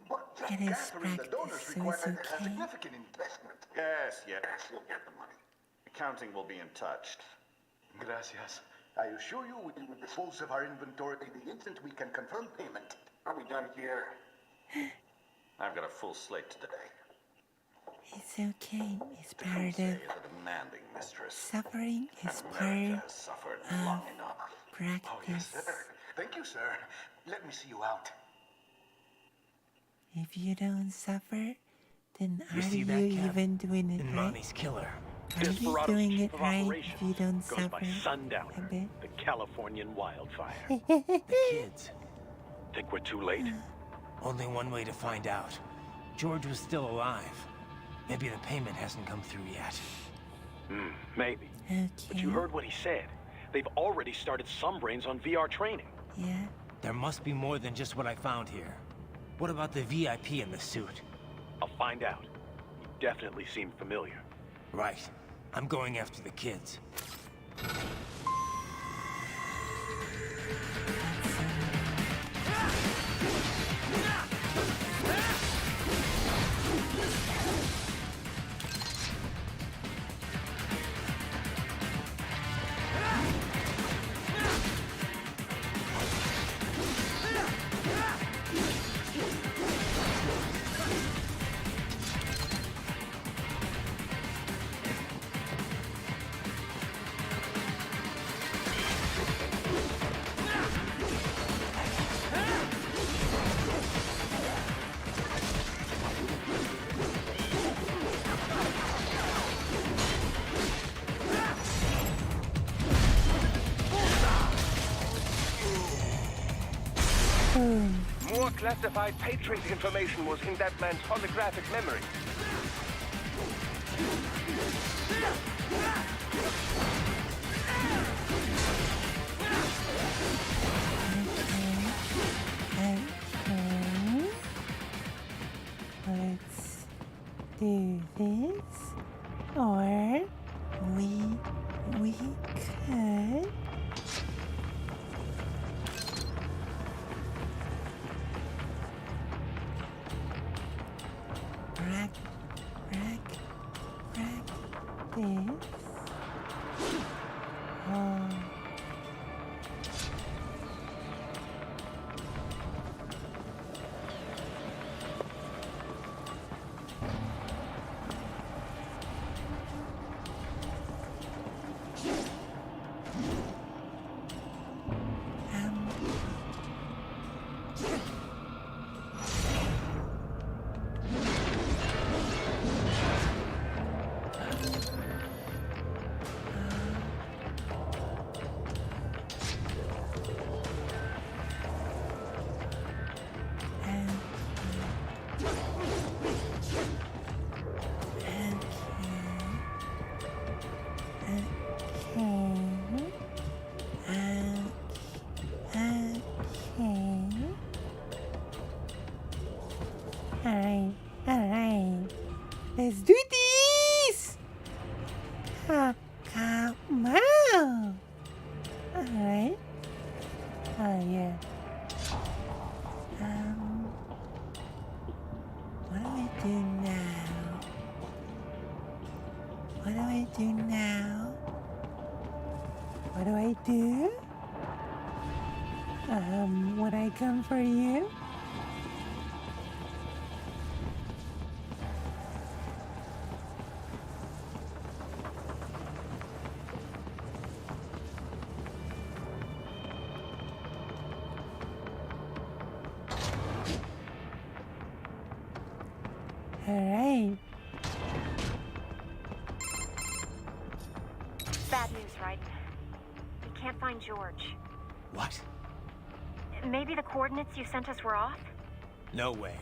But just It is gathering the donors practice, requires a Suzuki. significant investment. Yes, you'll get the money. Accounting will be in touch. Gracias. I assure you we will dispose of our inventory the instant we can confirm payment. Are we done here? I've got a full slate today. It's okay. It's part Fiancé of is a demanding mistress. suffering. Is And part America has suffered long enough. Oh, yes, practice. sir. Thank you, sir. Let me see you out. If you don't suffer, then You are see you that, Cap? even doing it In right? Monty's killer. Are you Desperado's doing chief it of right operations if you don't goes suffer by a Sundowner, bit? the Californian wildfire. The kids. Think we're too late? Only one way to find out. George was still alive. Maybe the payment hasn't come through yet. Maybe. Okay. But you heard what he said. They've already started some brains on VR training. Yeah. There must be more than just what I found here. What about the VIP in the suit? I'll find out. You definitely seem familiar. Right. I'm going after the kids. More classified Patriot information was in that man's holographic memory. Okay. Let's do this. Or we could rack this. Alright. Let's do this! Come on! Alright. Oh, yeah. What do I do now? What do I do now? What do I do? Would I come for you? Alright. Bad news, right? We can't find George. What? Maybe the coordinates you sent us were off? No way.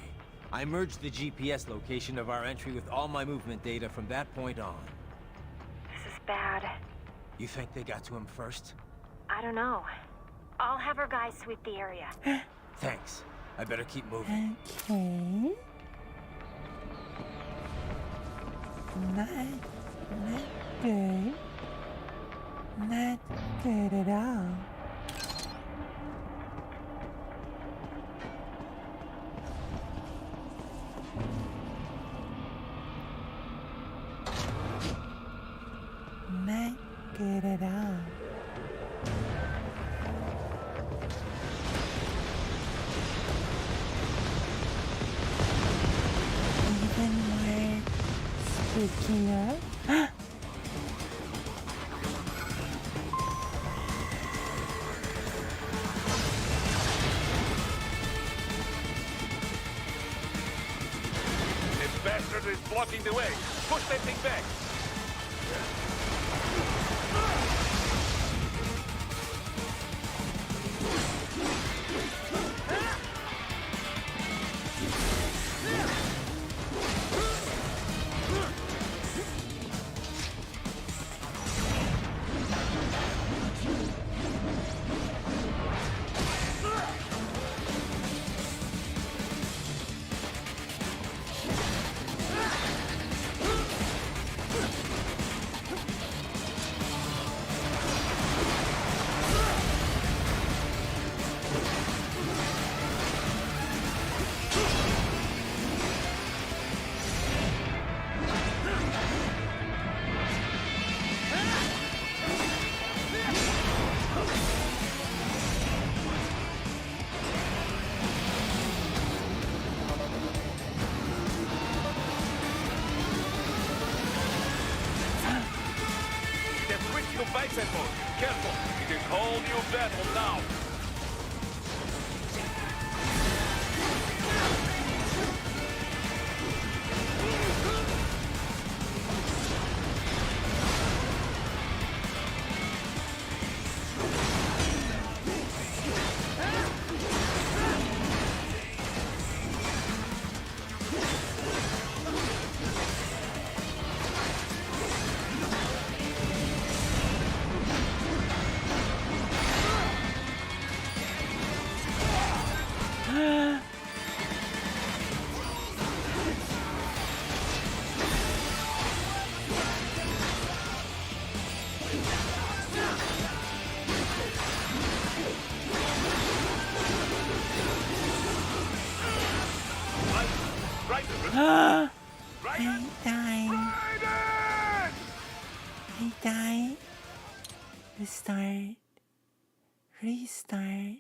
I merged the GPS location of our entry with all my movement data from that point on. This is bad. You think they got to him first? I don't know. I'll have our guys sweep the area. Thanks. I better keep moving. Okay. Not good. Not good at all. Not good at all. Even more spookier. This bastard is blocking the way. Push that thing back. Careful, it is whole new battle now. I died. I died. Restart. Restart.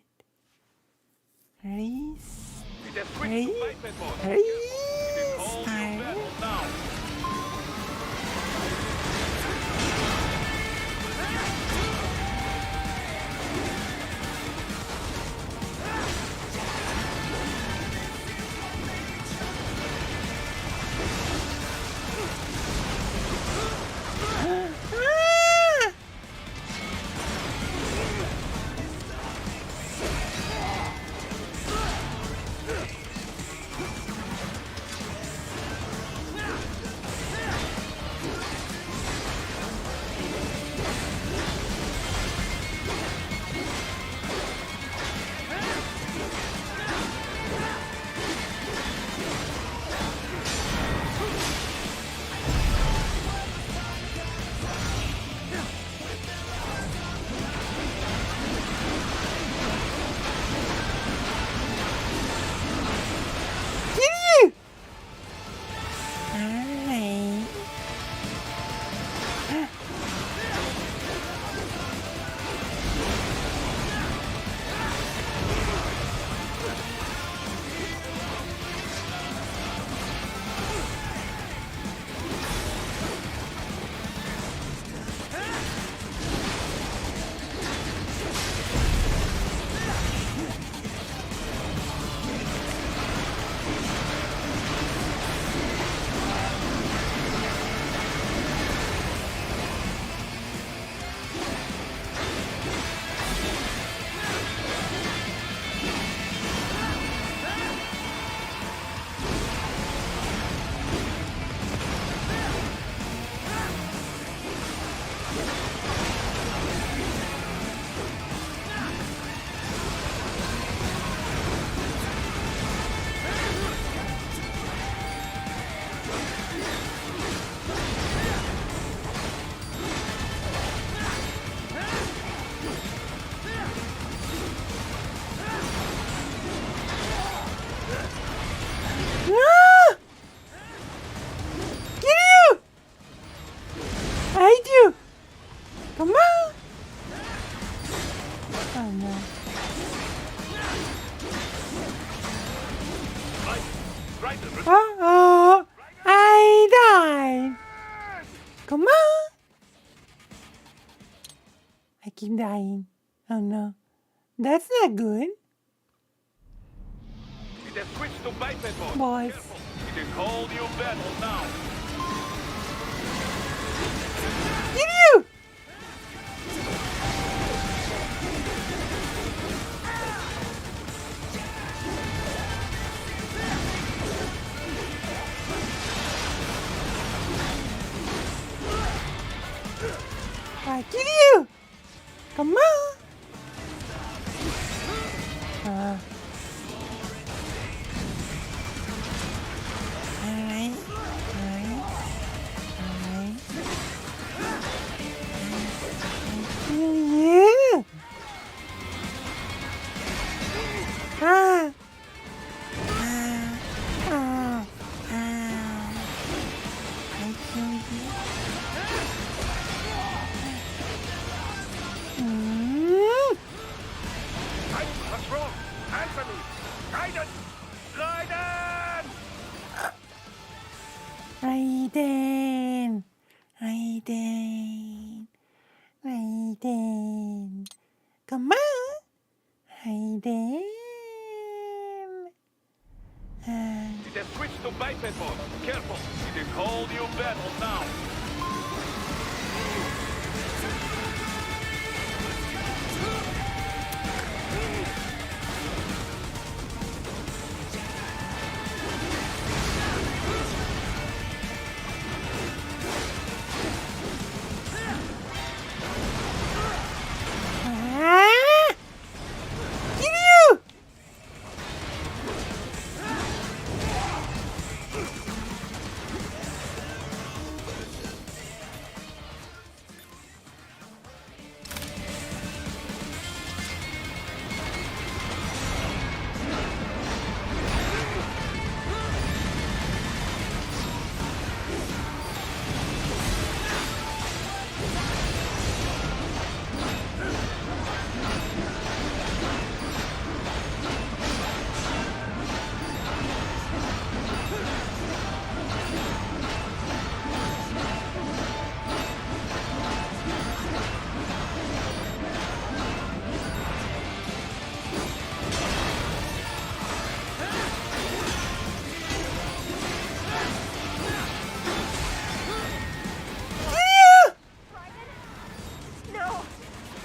Uh-oh, I died. Come on. I keep dying. Oh no, that's not good. It has switched to biped mode. Boys. Careful. It is whole new battle now. Get you! I get you! Come on! Alright. Alright. I kill you! I kill you. What's wrong? Answer me! Raiden! Raiden! Raiden. Come on. Raiden. It has switched to biped mode. Careful. It is whole new battle now. Get you!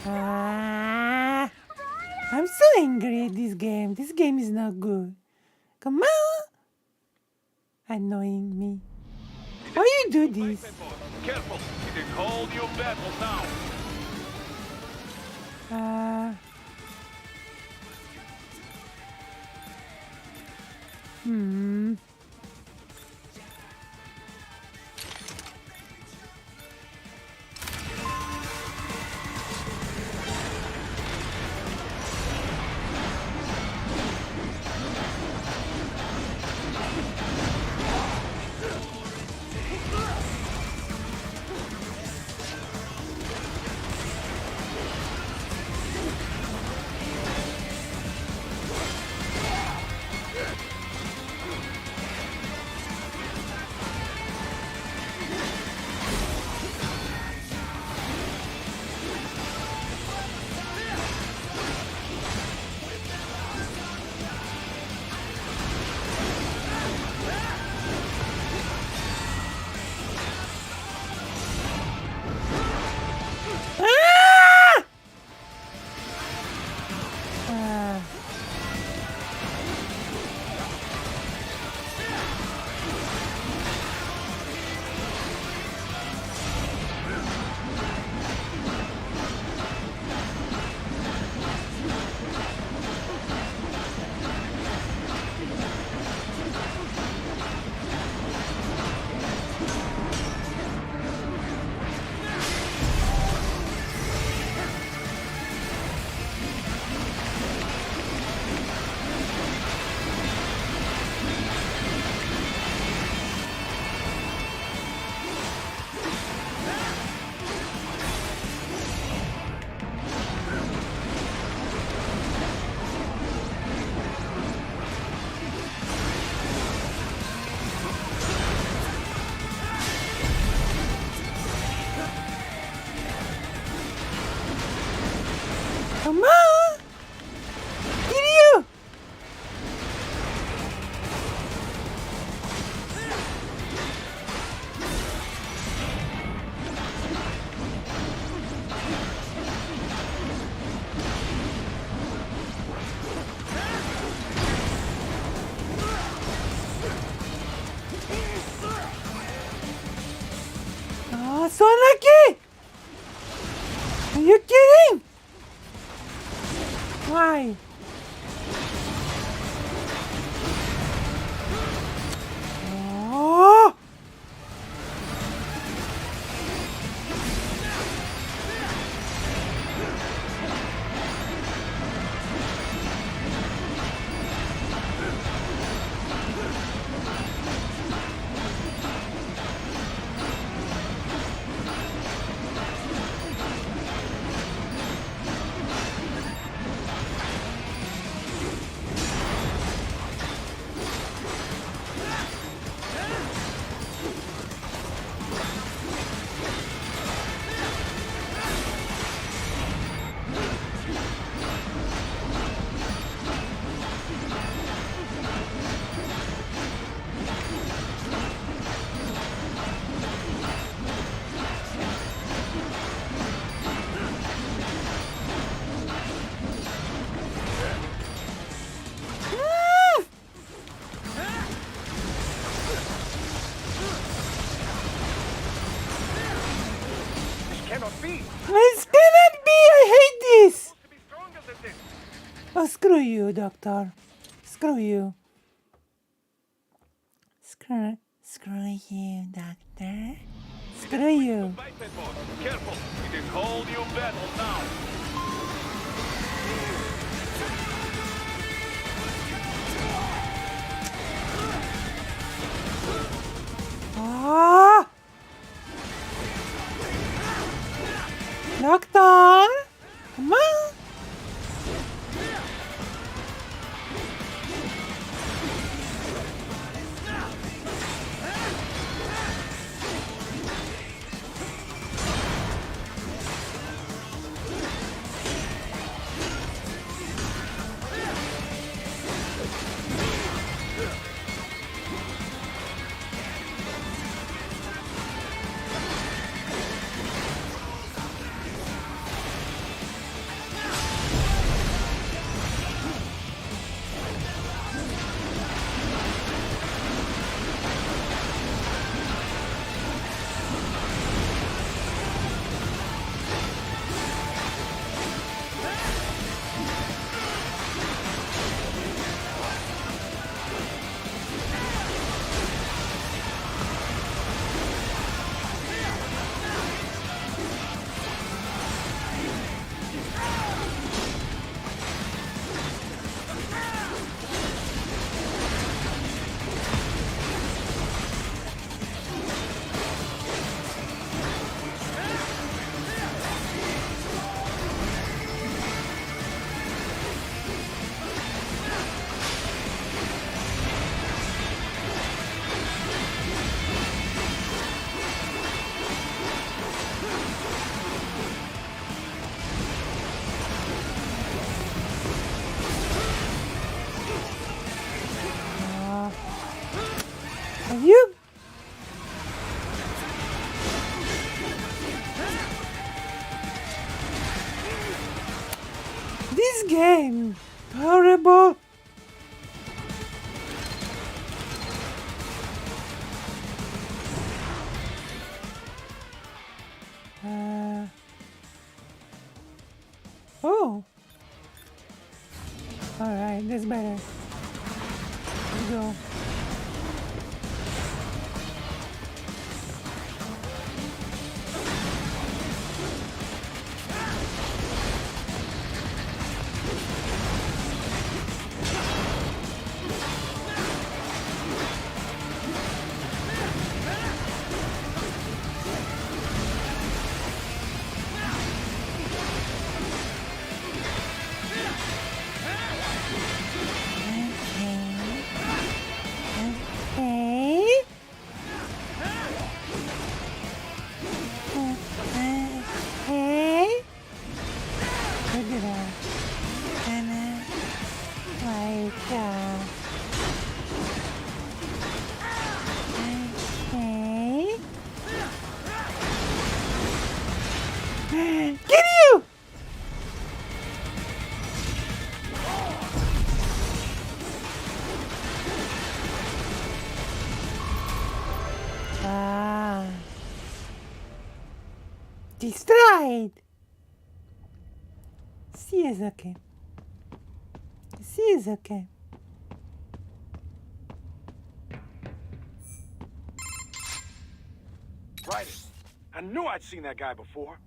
Ah, I'm so angry at this game. This game is not good. Come on. Annoying me. How you do this? Careful, it is whole new battle now. Hmm. Come on! Kiryu! Oh, so lucky! Are you kidding? Why? Oh! Cannot be. This cannot be! I hate this! To be stronger than this. Oh, screw you, Doctor. Screw you. Screw you, Doctor. Screw you. Careful, it is whole new battle now. Ah! Doctor! Come on! This game! Horrible! Oh! Alright, that's better. Let's go. Get you! Ah. Destroyed. C is okay. C is okay. Right. I knew I'd seen that guy before.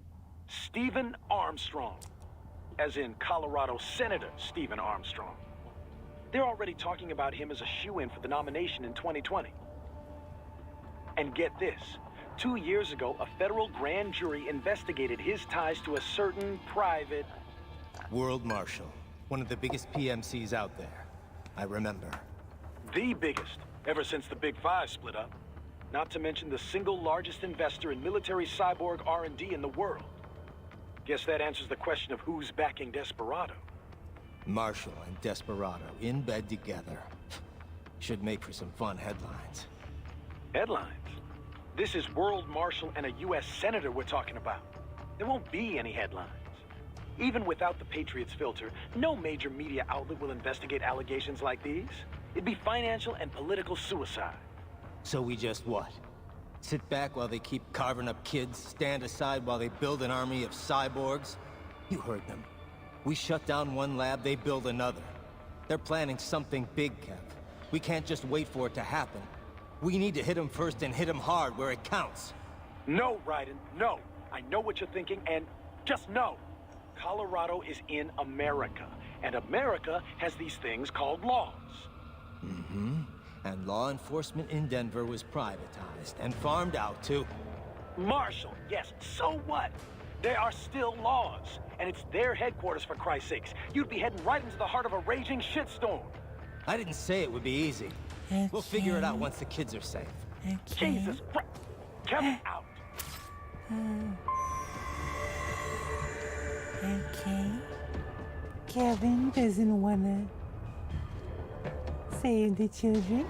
Stephen Armstrong. As in Colorado Senator Stephen Armstrong. They're already talking about him as a shoo-in for the nomination in 2020. And get this. 2 years ago, a federal grand jury investigated his ties to a certain private... World Marshal. One of the biggest PMCs out there. I remember. The biggest, ever since the Big Five split up. Not to mention the single largest investor in military cyborg R&D in the world. Guess that answers the question of who's backing Desperado. Marshall and Desperado in bed together. Should make for some fun headlines. Headlines? This is World Marshal and a U.S. Senator we're talking about. There won't be any headlines. Even without the Patriots filter, no major media outlet will investigate allegations like these. It'd be financial and political suicide. So we just what? Sit back while they keep carving up kids, stand aside while they build an army of cyborgs? You heard them. We shut down one lab, they build another. They're planning something big, Kev. We can't just wait for it to happen. We need to hit them first and hit them hard where it counts. No, Raiden, no. I know what you're thinking, and just no. Colorado is in America, and America has these things called laws. Mm-hmm. And law enforcement in Denver was privatized and farmed out to... Marshall, yes, so what? There are still laws, and it's their headquarters, for Christ's sakes. You'd be heading right into the heart of a raging shitstorm. I didn't say it would be easy. Okay. We'll figure it out once the kids are safe. Okay. Jesus Christ. Kevin, out. Okay. Kevin doesn't wanna save the children.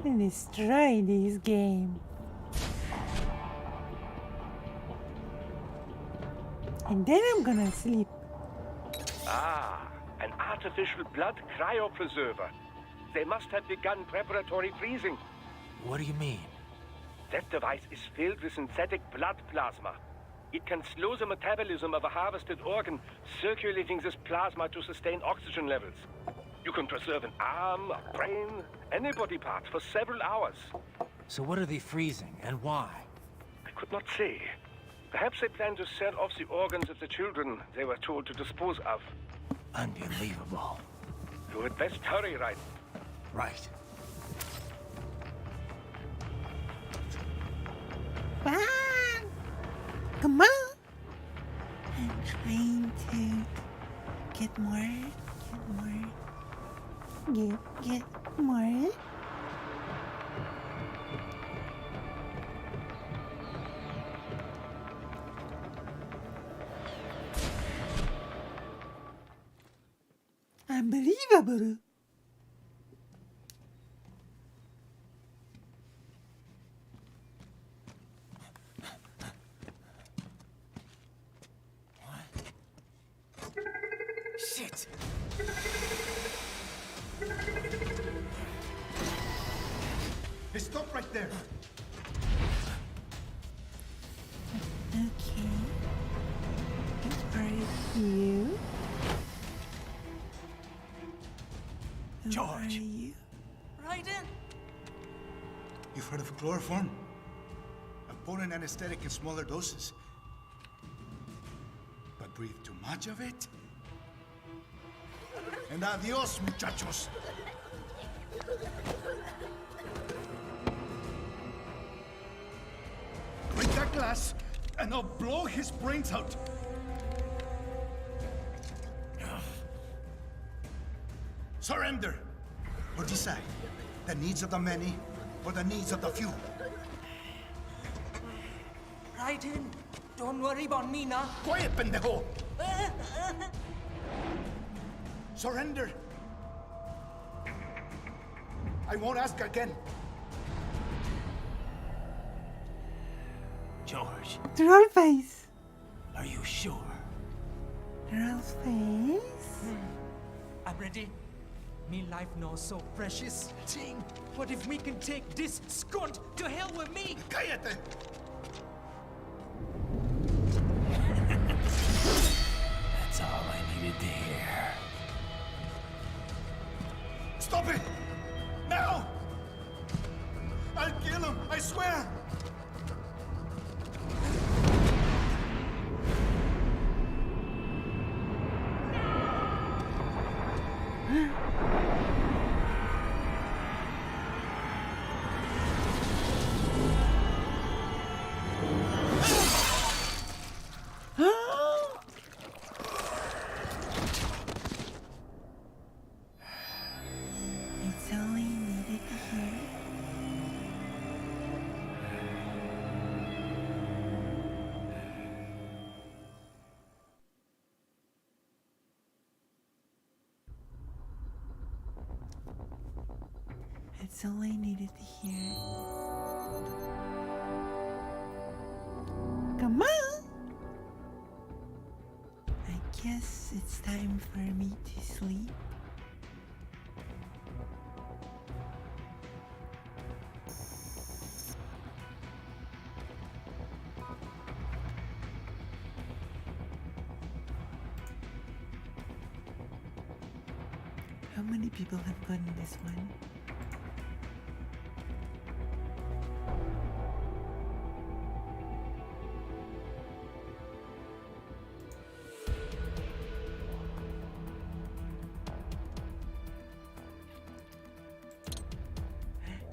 Gonna destroy this game. And then I'm gonna sleep. Ah, an artificial blood cryopreserver. They must have begun preparatory freezing. What do you mean? That device is filled with synthetic blood plasma. It can slow the metabolism of a harvested organ, circulating this plasma to sustain oxygen levels. You can preserve an arm, a brain, any body part for several hours. So what are they freezing, and why? I could not say. Perhaps they plan to sell off the organs of the children they were told to dispose of. Unbelievable. You had best hurry, right? Right. Ah! Come on! I'm trying to get more. Get more. Unbelievable. Shit! Hey, stop right there! Okay. Who are you? Who George. are you? Raiden! You've heard of chloroform? A potent anesthetic in smaller doses. But breathe too much of it? And adios, muchachos! Break that glass, and I'll blow his brains out! Surrender! Or decide. The needs of the many, or the needs of the few. Raiden, don't worry about me now. Quiet, pendejo! Surrender! I won't ask again. George, Troll face. are you sure? Troll face. I'm ready. Me life now so precious. Ting, what if we can take this skunt to hell with me? Cállate! That's all I needed to hear. Stop it! Now! I'll kill him, I swear! It's all I needed to hear. It's all I needed to hear. Come on! I guess it's time for me to sleep. How many people have gotten this one?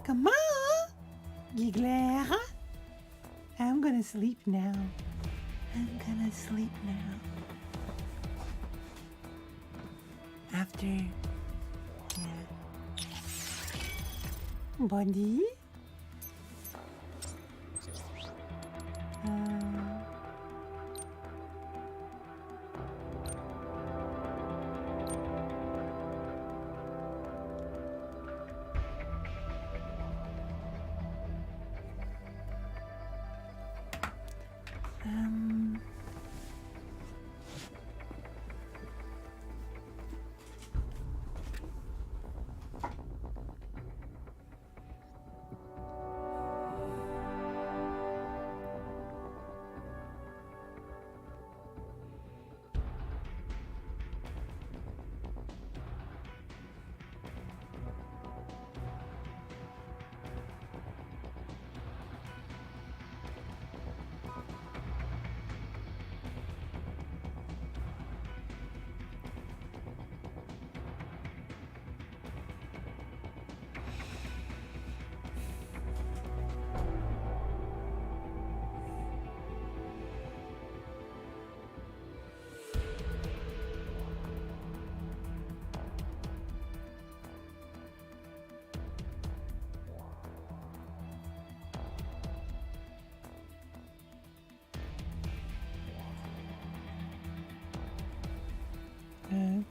Come on, Giggler. I'm gonna sleep now. I'm gonna sleep now. After, yeah. Body.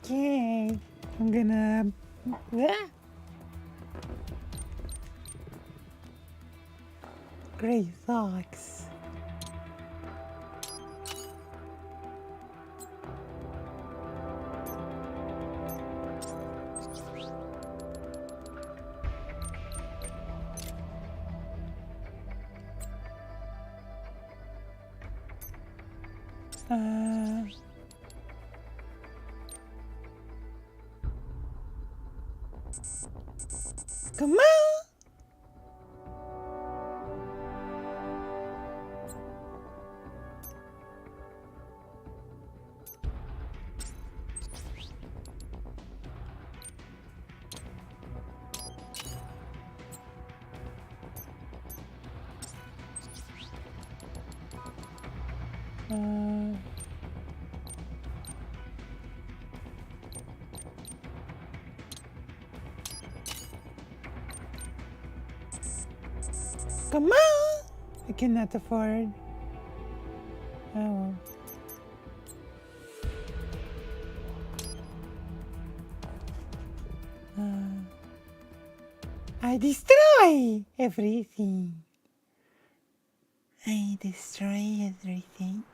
Okay. I'm gonna... Ah! Gray socks. Come on! Come on! I cannot afford. Oh. I destroy everything. I destroy everything.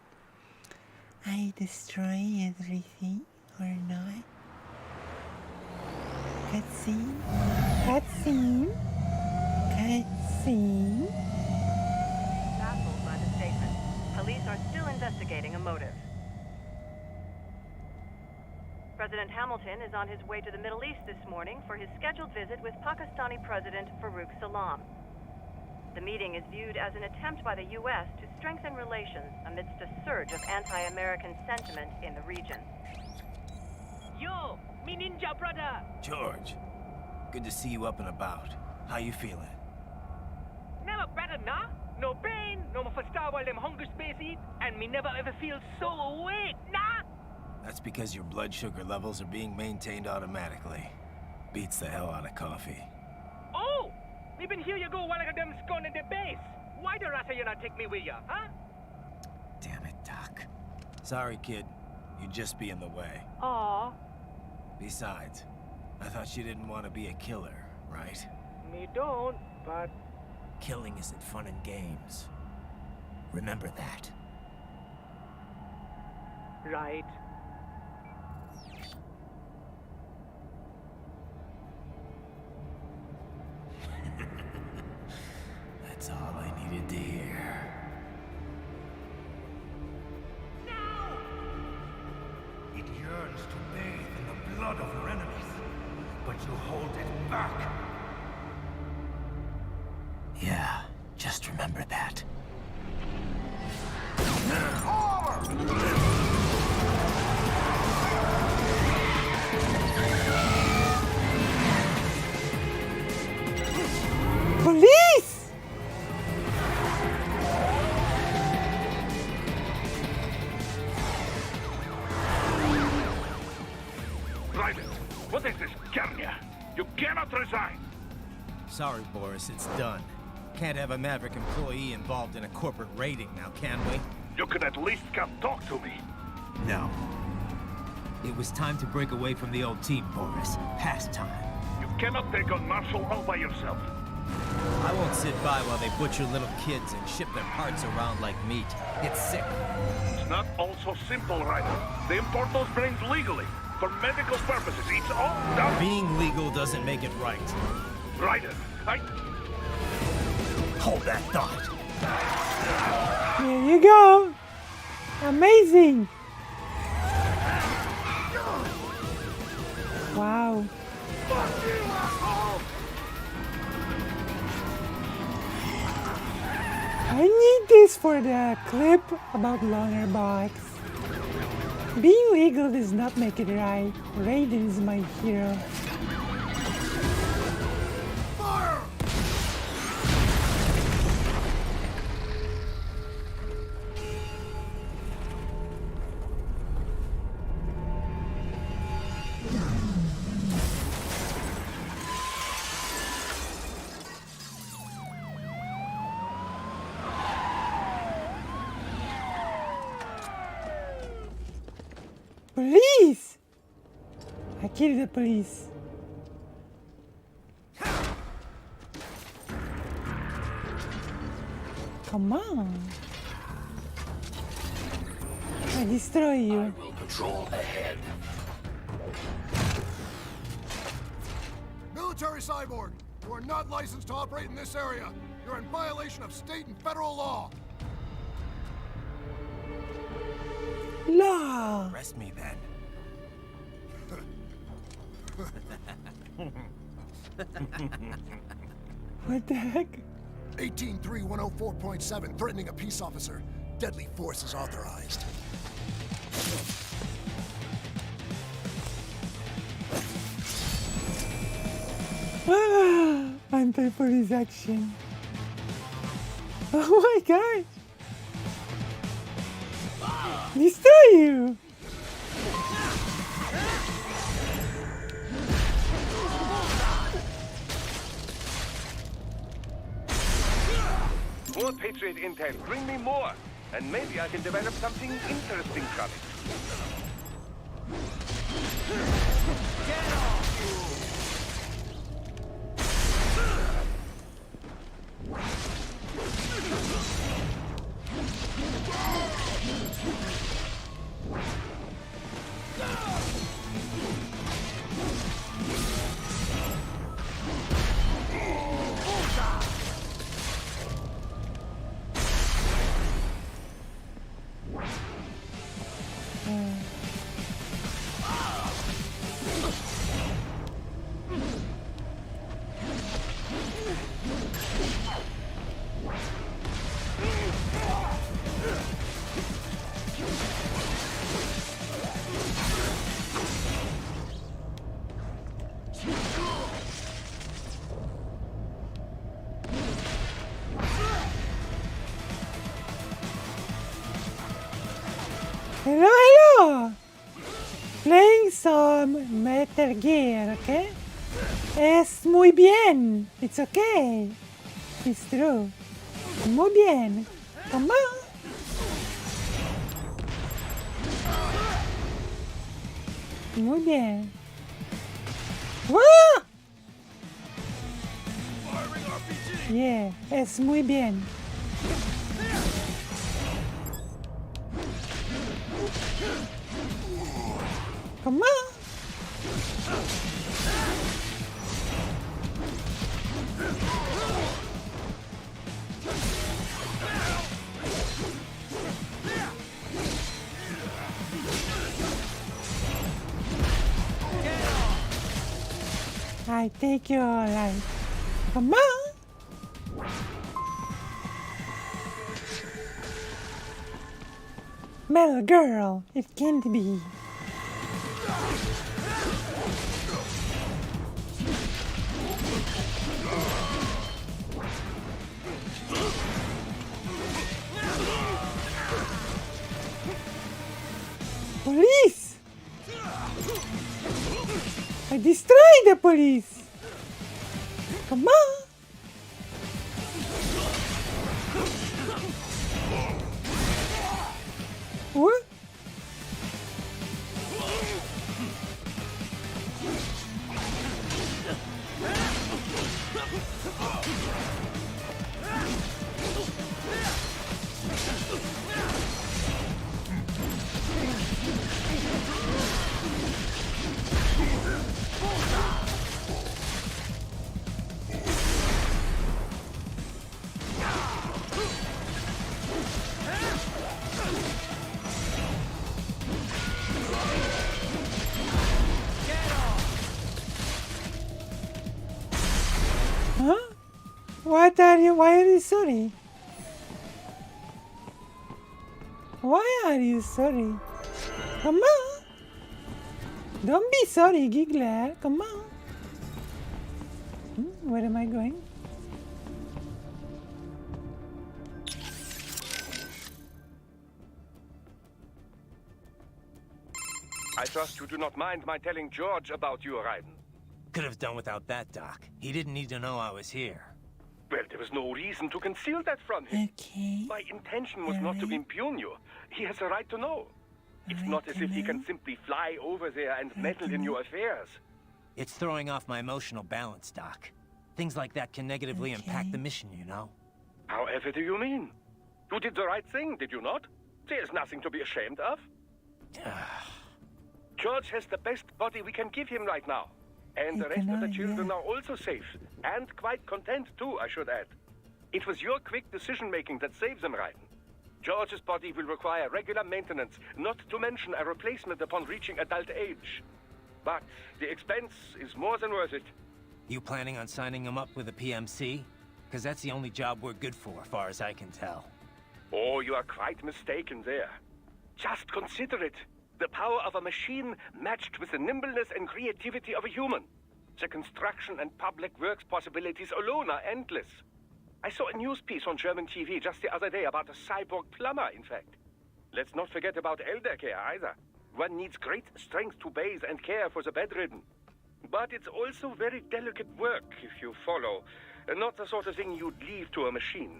I destroy everything or not. Cutscene. Cutscene. Cutscene. Baffled by the statement. Police are still investigating a motive. President Hamilton is on his way to the Middle East this morning for his scheduled visit with Pakistani President Farouk Salam. The meeting is viewed as an attempt by the U.S. to strengthen relations amidst a surge of anti-American sentiment in the region. Yo, me ninja brother! George, good to see you up and about. How you feeling? Never better, nah? No pain, no more fasta while them hunger space eat, and me never ever feel so awake, nah? That's because your blood sugar levels are being maintained automatically. Beats the hell out of coffee. Oh! Me been here you go while I got them scone in the base. Why the rasta you not take me with ya, huh? Damn it, Doc. Sorry, kid. You'd just be in the way. Aw. Besides, I thought you didn't want to be a killer, right? Me don't, but... Killing isn't fun and games. Remember that. Right. That's all I needed to hear. It yearns to bathe in the blood of your enemies, but you hold it back. Yeah, just remember that. Police! Private, what is this, Garnia? You cannot resign. Sorry, Boris, it's done. Can't have a Maverick employee involved in a corporate raiding now, can we? You could at least come talk to me. No. It was time to break away from the old team, Boris. Past time. You cannot take on Marshall all by yourself. I won't sit by while they butcher little kids and ship their parts around like meat. It's sick. It's not all so simple, Ryder. They import those brains legally. For medical purposes. It's all done. Being legal doesn't make it right. Ryder, Hold that thought. Here you go. Amazing. Wow. I need this for the clip about Loner Box. Being legal does not make it right. Raiden is my hero. Police! kill the police. Come on. I destroy you. I will patrol ahead. Military cyborg, you are not licensed to operate in this area. You're in violation of state and federal law. Law. Arrest me then. What the heck? 183-104.7, threatening a peace officer. Deadly force is authorized. Anti-police action. Oh my god! Destroy you! More Patriot intel. Bring me more. And maybe I can develop something interesting from it. Hello, hello! Playing some Metal Gear, okay? Es muy bien. It's okay. It's true. Muy bien. Come on. Muy bien. ¡Wow! Yeah, es muy bien. Come on. I take your life. Come on. Metal girl, it can't be. Police! I destroy the police! Come on! What? Huh? What are you? Why are you sorry? Why are you sorry? Come on! Don't be sorry, Giggler. Come on. Where am I going? I trust you do not mind my telling George about you arriving. Could have done without that, Doc. He didn't need to know I was here. Well, there was no reason to conceal that from him. Okay. My intention was not to impugn you. He has a right to know. It's not as if he can simply fly over there and meddle in your affairs. It's throwing off my emotional balance, Doc. Things like that can negatively impact the mission, you know? However do you mean? You did the right thing, did you not? There's nothing to be ashamed of. George has the best body we can give him right now. And the rest of the children are also safe. And quite content too, I should add. It was your quick decision-making that saved them, Raiden. George's body will require regular maintenance, not to mention a replacement upon reaching adult age. But the expense is more than worth it. You planning on signing him up with a PMC? Because that's the only job we're good for, as far as I can tell. Oh, you are quite mistaken there. Just consider it. The power of a machine matched with the nimbleness and creativity of a human. The construction and public works possibilities alone are endless. I saw a news piece on German TV just the other day about a cyborg plumber, in fact. Let's not forget about elder care either. One needs great strength to bathe and care for the bedridden. But it's also very delicate work, if you follow. Not the sort of thing you'd leave to a machine.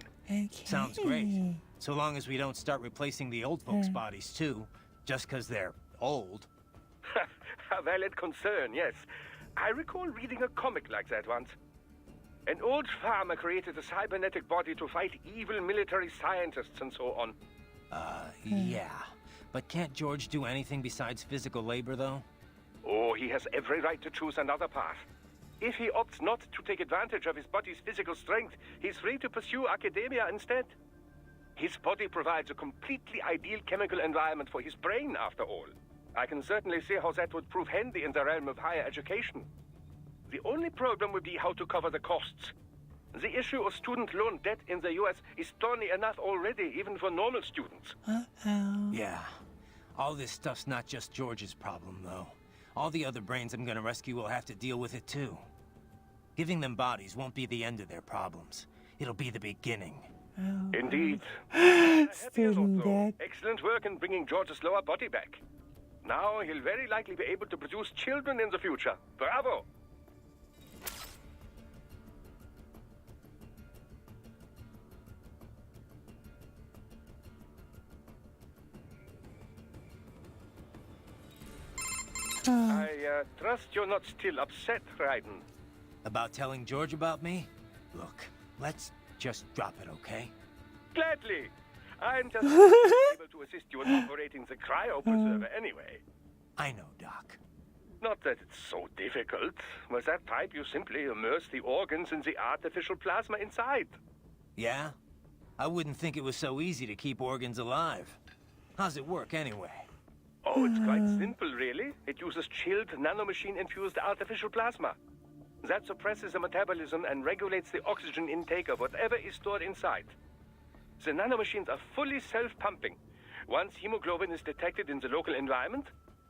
Sounds great. So long as we don't start replacing the old folks' bodies, too. Just because they're old. A valid concern, yes. I recall reading a comic like that once. An old farmer created a cybernetic body to fight evil military scientists and so on. Yeah. But can't George do anything besides physical labor, though? Oh, he has every right to choose another path. If he opts not to take advantage of his body's physical strength, he's free to pursue academia instead. His body provides a completely ideal chemical environment for his brain, after all. I can certainly see how that would prove handy in the realm of higher education. The only problem would be how to cover the costs. The issue of student loan debt in the US is thorny enough already, even for normal students. Yeah. All this stuff's not just George's problem, though. All the other brains I'm gonna rescue will have to deal with it, too. Giving them bodies won't be the end of their problems. It'll be the beginning. Indeed. Student debt. Excellent work in bringing George's lower body back. Now he'll very likely be able to produce children in the future. Bravo! I trust you're not still upset, Raiden. About telling George about me? Look, let's just drop it, okay? Gladly. I'm just able to assist you in operating the cryopreserver anyway. I know, Doc. Not that it's so difficult. With that type, you simply immerse the organs in the artificial plasma inside. Yeah? I wouldn't think it was so easy to keep organs alive. How's it work, anyway? Oh, it's quite simple, really. It uses chilled nanomachine-infused artificial plasma. That suppresses the metabolism and regulates the oxygen intake of whatever is stored inside. The nanomachines are fully self-pumping. Once hemoglobin is detected in the local environment,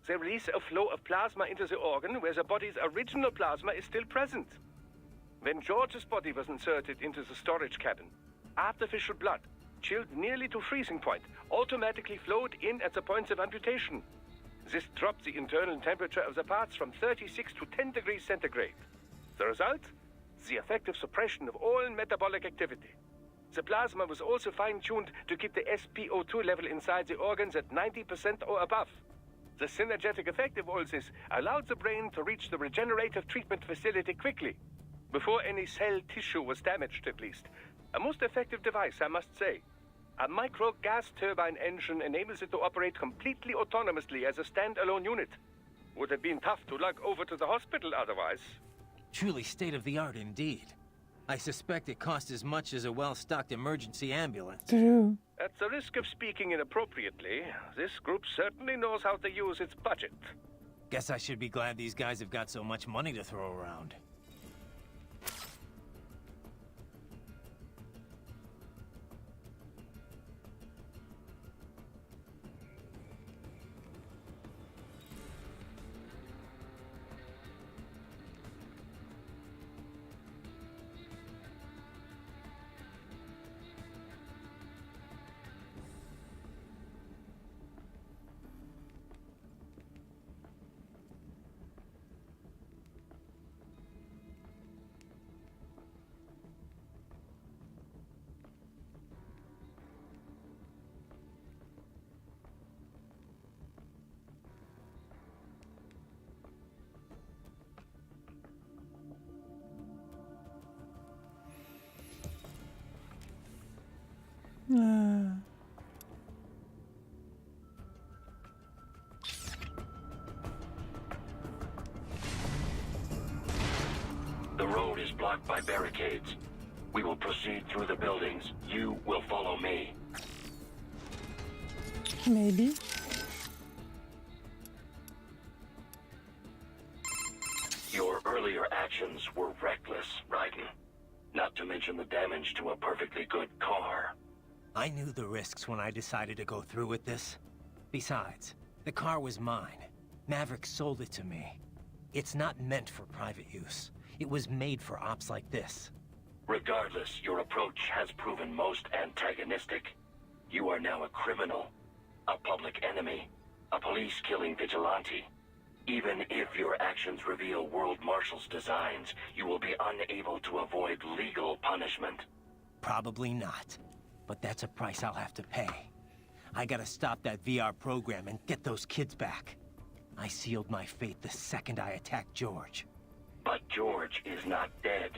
they release a flow of plasma into the organ where the body's original plasma is still present. When George's body was inserted into the storage cabin, artificial blood, chilled nearly to freezing point, automatically flowed in at the points of amputation. This dropped the internal temperature of the parts from 36 to 10 degrees centigrade. The result? The effective suppression of all metabolic activity. The plasma was also fine-tuned to keep the SpO2 level inside the organs at 90% or above. The synergetic effect of all this allowed the brain to reach the regenerative treatment facility quickly, before any cell tissue was damaged at least. A most effective device, I must say. A micro gas turbine engine enables it to operate completely autonomously as a standalone unit. Would have been tough to lug over to the hospital otherwise. Truly state-of-the-art indeed. I suspect it cost as much as a well-stocked emergency ambulance. True. At the risk of speaking inappropriately, this group certainly knows how to use its budget. Guess I should be glad these guys have got so much money to throw around. road is blocked by barricades. We will proceed through the buildings. You will follow me. Maybe. Your earlier actions were reckless, Raiden. Not to mention the damage to a perfectly good car. I knew the risks when I decided to go through with this. Besides, the car was mine. Maverick sold it to me. It's not meant for private use. It was made for ops like this. Regardless, your approach has proven most antagonistic. You are now a criminal, a public enemy, a police-killing vigilante. Even if your actions reveal World Marshal's designs, you will be unable to avoid legal punishment. Probably not. But that's a price I'll have to pay. I gotta stop that VR program and get those kids back. I sealed my fate the second I attacked George. But George is not dead.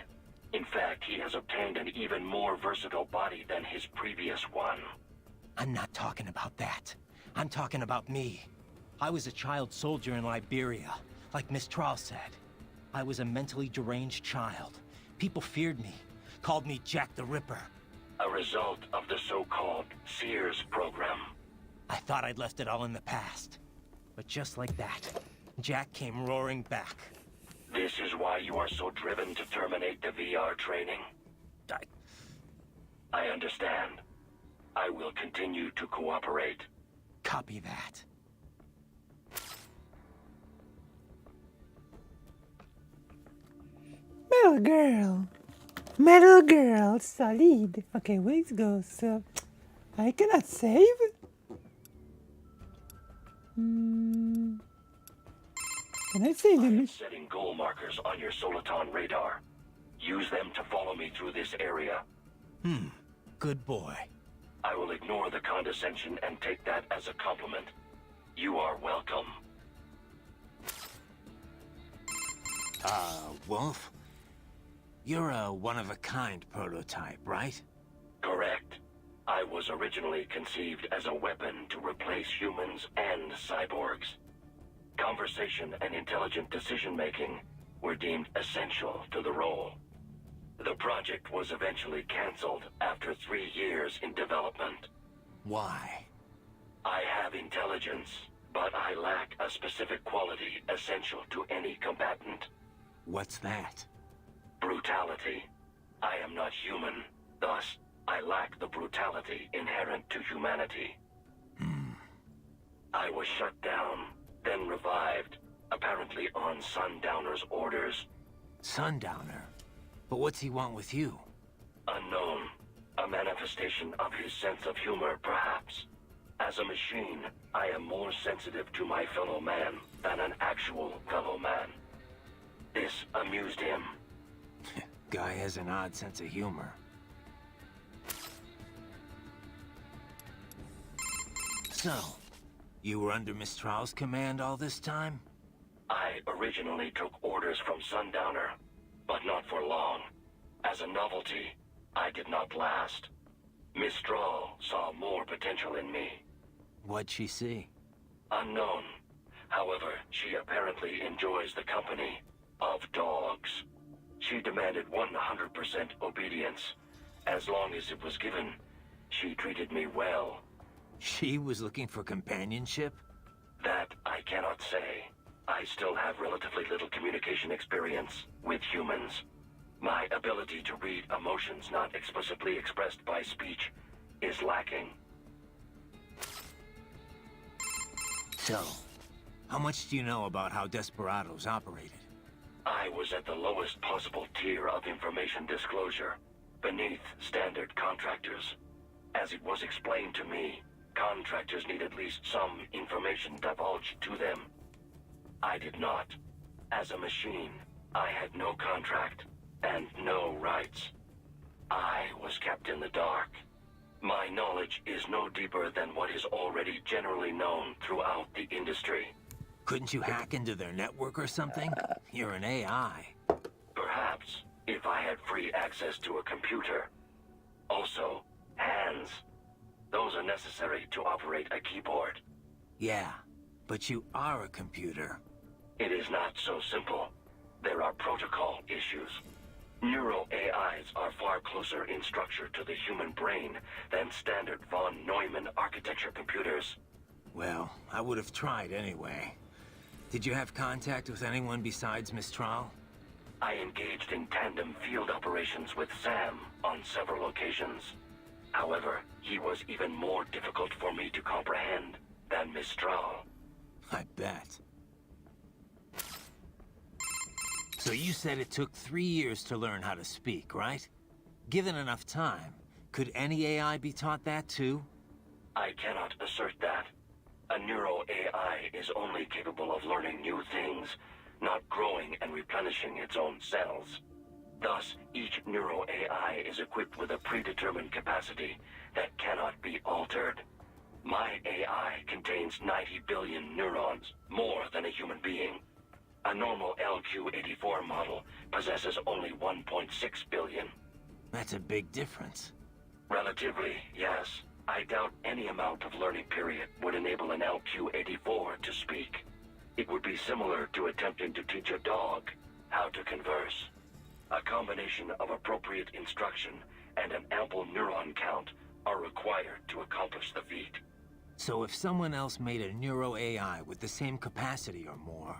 In fact, he has obtained an even more versatile body than his previous one. I'm not talking about that. I'm talking about me. I was a child soldier in Liberia, like Mistral said. I was a mentally deranged child. People feared me, called me Jack the Ripper. A result of the so-called Sears program. I thought I'd left it all in the past. But just like that, Jack came roaring back. This is why you are so driven to terminate the VR training? I understand. I will continue to cooperate. Copy that. Metal Girl. Metal Girl, solid. Okay, let's go. So, I cannot save? Can I save the mission? Setting goal markers on your Soliton radar. Use them to follow me through this area. Good boy. I will ignore the condescension and take that as a compliment. You are welcome. Wolf? You're a one-of-a-kind prototype, right? Correct. I was originally conceived as a weapon to replace humans and cyborgs. Conversation and intelligent decision-making were deemed essential to the role. The project was eventually canceled after 3 years in development. Why? I have intelligence, but I lack a specific quality essential to any combatant. What's that? Brutality. I am not human, thus I lack the brutality inherent to humanity. I was shut down, then revived, apparently on Sundowner's orders. Sundowner? But what's he want with you? Unknown. A manifestation of his sense of humor, perhaps. As a machine, I am more sensitive to my fellow man than an actual fellow man. This amused him. Guy has an odd sense of humor. So, you were under Mistral's command all this time? I originally took orders from Sundowner, but not for long. As a novelty, I did not last. Mistral saw more potential in me. What'd she see? Unknown. However, she apparently enjoys the company of dogs. She demanded 100% obedience. As long as it was given, she treated me well. She was looking for companionship? That I cannot say. I still have relatively little communication experience with humans. My ability to read emotions not explicitly expressed by speech is lacking. So, how much do you know about how Desperados operated? I was at the lowest possible tier of information disclosure, beneath standard contractors. As it was explained to me, contractors need at least some information divulged to them. I did not. As a machine, I had no contract and no rights. I was kept in the dark. My knowledge is no deeper than what is already generally known throughout the industry. Couldn't you hack into their network or something? You're an AI. Perhaps, if I had free access to a computer. Also, hands. Those are necessary to operate a keyboard. Yeah, but you are a computer. It is not so simple. There are protocol issues. Neural AIs are far closer in structure to the human brain than standard von Neumann architecture computers. Well, I would have tried anyway. Did you have contact with anyone besides Mistral? I engaged in tandem field operations with Sam on several occasions. However, he was even more difficult for me to comprehend than Mistral. I bet. So you said it took 3 years to learn how to speak, right? Given enough time, could any AI be taught that too? I cannot assert that. A neuro AI is only capable of learning new things, not growing and replenishing its own cells. Thus, each neuro AI is equipped with a predetermined capacity that cannot be altered. My AI contains 90 billion neurons, more than a human being. A normal LQ-84 model possesses only 1.6 billion. That's a big difference. Relatively, yes. I doubt any amount of learning period would enable an LQ-84 to speak. It would be similar to attempting to teach a dog how to converse. A combination of appropriate instruction and an ample neuron count are required to accomplish the feat. So if someone else made a neuro AI with the same capacity or more...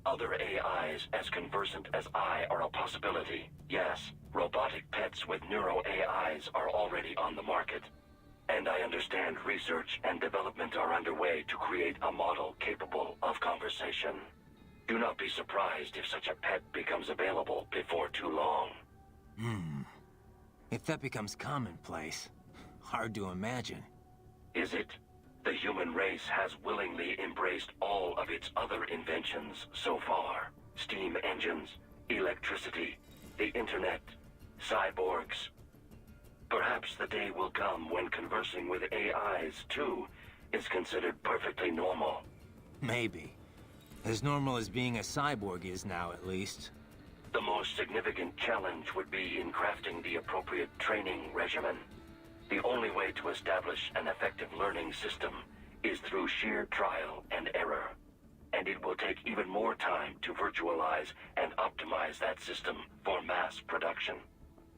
Other AIs as conversant as I are a possibility. Yes, robotic pets with neuro AIs are already on the market. And I understand research and development are underway to create a model capable of conversation. Do not be surprised if such a pet becomes available before too long. If that becomes commonplace, hard to imagine. Is it? The human race has willingly embraced all of its other inventions so far. Steam engines, electricity, the internet, cyborgs. Perhaps the day will come when conversing with AIs, too, is considered perfectly normal. Maybe. As normal as being a cyborg is now, at least. The most significant challenge would be in crafting the appropriate training regimen. The only way to establish an effective learning system is through sheer trial and error. And it will take even more time to virtualize and optimize that system for mass production.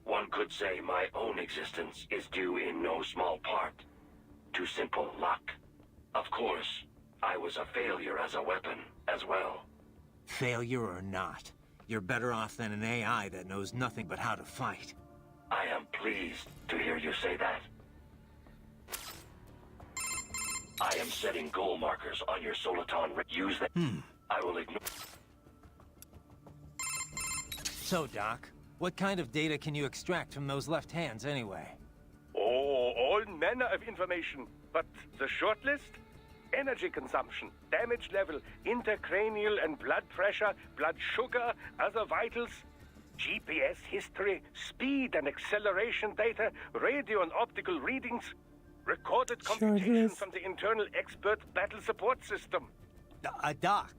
One could say my own existence is due in no small part to simple luck. Of course, I was a failure as a weapon as well. Failure or not, you're better off than an AI that knows nothing but how to fight. I am pleased to hear you say that. I am setting goal markers on your Soliton. Use them. I will ignore... So, Doc, what kind of data can you extract from those left hands, anyway? Oh, all manner of information. But the short list? Energy consumption, damage level, intracranial and blood pressure, blood sugar, other vitals, GPS history, speed and acceleration data, radio and optical readings, recorded computations from the internal expert battle support system. Doc.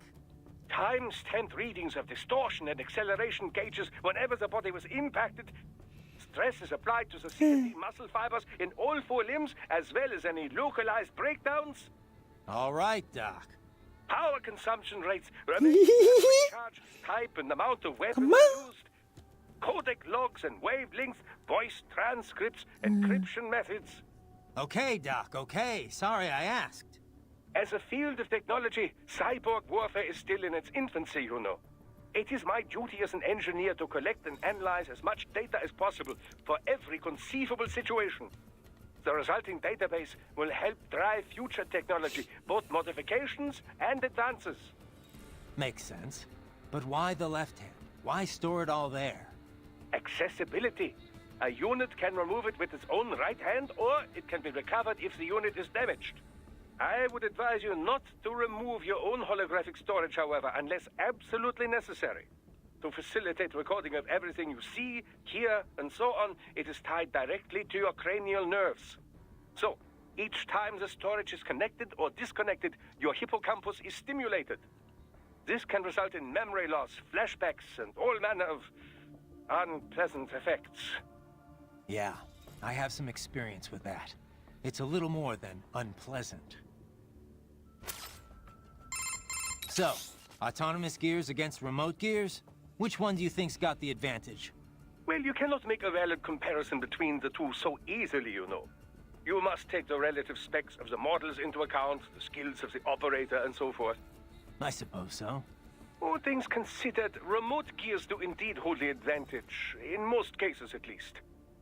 Time-stamped readings of distortion and acceleration gauges whenever the body was impacted. Stress is applied to the CND muscle fibers in all 4 limbs, as well as any localized breakdowns. All right, Doc. Power consumption rates, remaining charge type and amount of weapons used. Codec logs and wavelengths, voice transcripts, encryption methods. Okay, Doc, okay. Sorry I asked. As a field of technology, cyborg warfare is still in its infancy, you know. It is my duty as an engineer to collect and analyze as much data as possible for every conceivable situation. The resulting database will help drive future technology, both modifications and advances. Makes sense. But why the left hand? Why store it all there? Accessibility. A unit can remove it with its own right hand, or it can be recovered if the unit is damaged. I would advise you not to remove your own holographic storage, however, unless absolutely necessary. To facilitate recording of everything you see, hear, and so on, it is tied directly to your cranial nerves. So, each time the storage is connected or disconnected, your hippocampus is stimulated. This can result in memory loss, flashbacks, and all manner of unpleasant effects. Yeah, I have some experience with that. It's a little more than unpleasant. So, autonomous gears against remote gears? Which one do you think's got the advantage? Well, you cannot make a valid comparison between the two so easily, you know. You must take the relative specs of the models into account, the skills of the operator, and so forth. I suppose so. All things considered, remote gears do indeed hold the advantage, in most cases at least.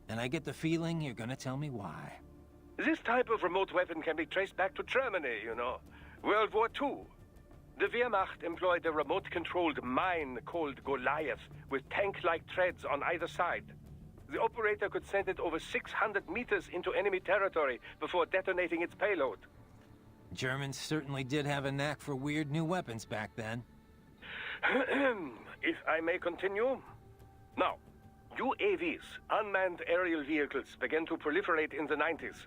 And I get the feeling you're gonna tell me why. This type of remote weapon can be traced back to Germany, you know. World War II. The Wehrmacht employed a remote-controlled mine called Goliath, with tank-like treads on either side. The operator could send it over 600 meters into enemy territory before detonating its payload. Germans certainly did have a knack for weird new weapons back then. If I may continue. Now, UAVs, unmanned aerial vehicles, began to proliferate in the 90s.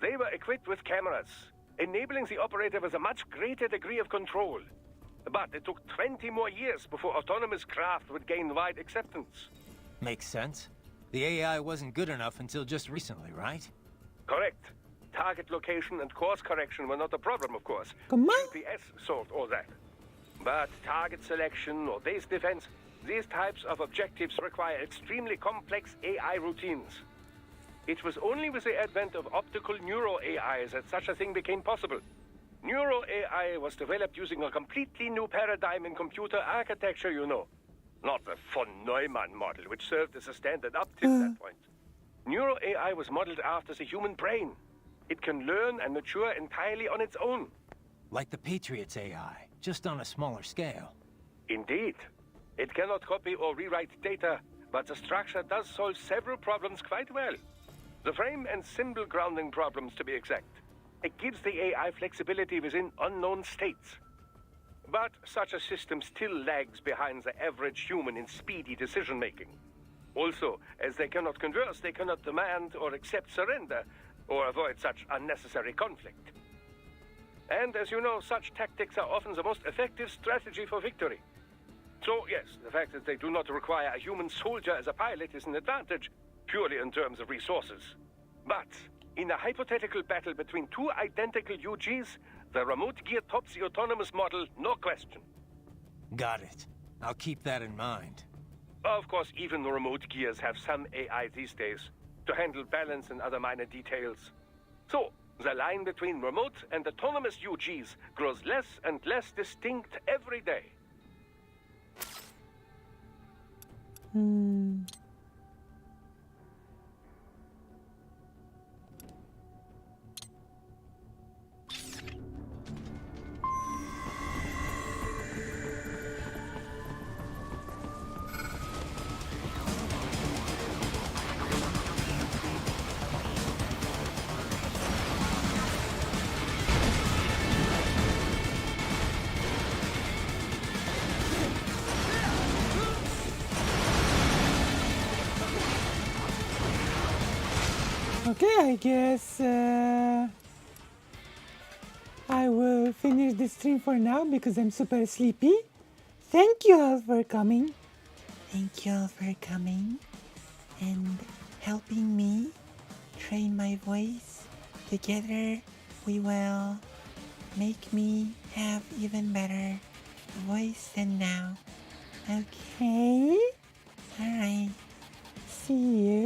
They were equipped with cameras, enabling the operator with a much greater degree of control. But it took 20 more years before autonomous craft would gain wide acceptance. Makes sense. The AI wasn't good enough until just recently, right? Correct. Target location and course correction were not a problem, of course. GPS solved all that. But target selection or base defense, these types of objectives require extremely complex AI routines. It was only with the advent of optical neuro-AIs that such a thing became possible. Neuro-AI was developed using a completely new paradigm in computer architecture, you know. Not the von Neumann model, which served as a standard up till that point. Neuro-AI was modeled after the human brain. It can learn and mature entirely on its own. Like the Patriot's AI, just on a smaller scale. Indeed. It cannot copy or rewrite data, but the structure does solve several problems quite well. The frame and symbol grounding problems, to be exact. It gives the AI flexibility within unknown states. But such a system still lags behind the average human in speedy decision-making. Also, as they cannot converse, they cannot demand or accept surrender, or avoid such unnecessary conflict. And as you know, such tactics are often the most effective strategy for victory. So yes, the fact that they do not require a human soldier as a pilot is an advantage, purely in terms of resources. But in a hypothetical battle between two identical UGs, the remote gear tops the autonomous model, no question. Got it. I'll keep that in mind. Of course, even the remote gears have some AI these days, to handle balance and other minor details. So, the line between remote and autonomous UGs grows less and less distinct every day. Okay, I guess I will finish the stream for now because I'm super sleepy. Thank you all for coming. Thank you all for coming and helping me train my voice. Together we will make me have even better voice than now. Okay? Alright. See you.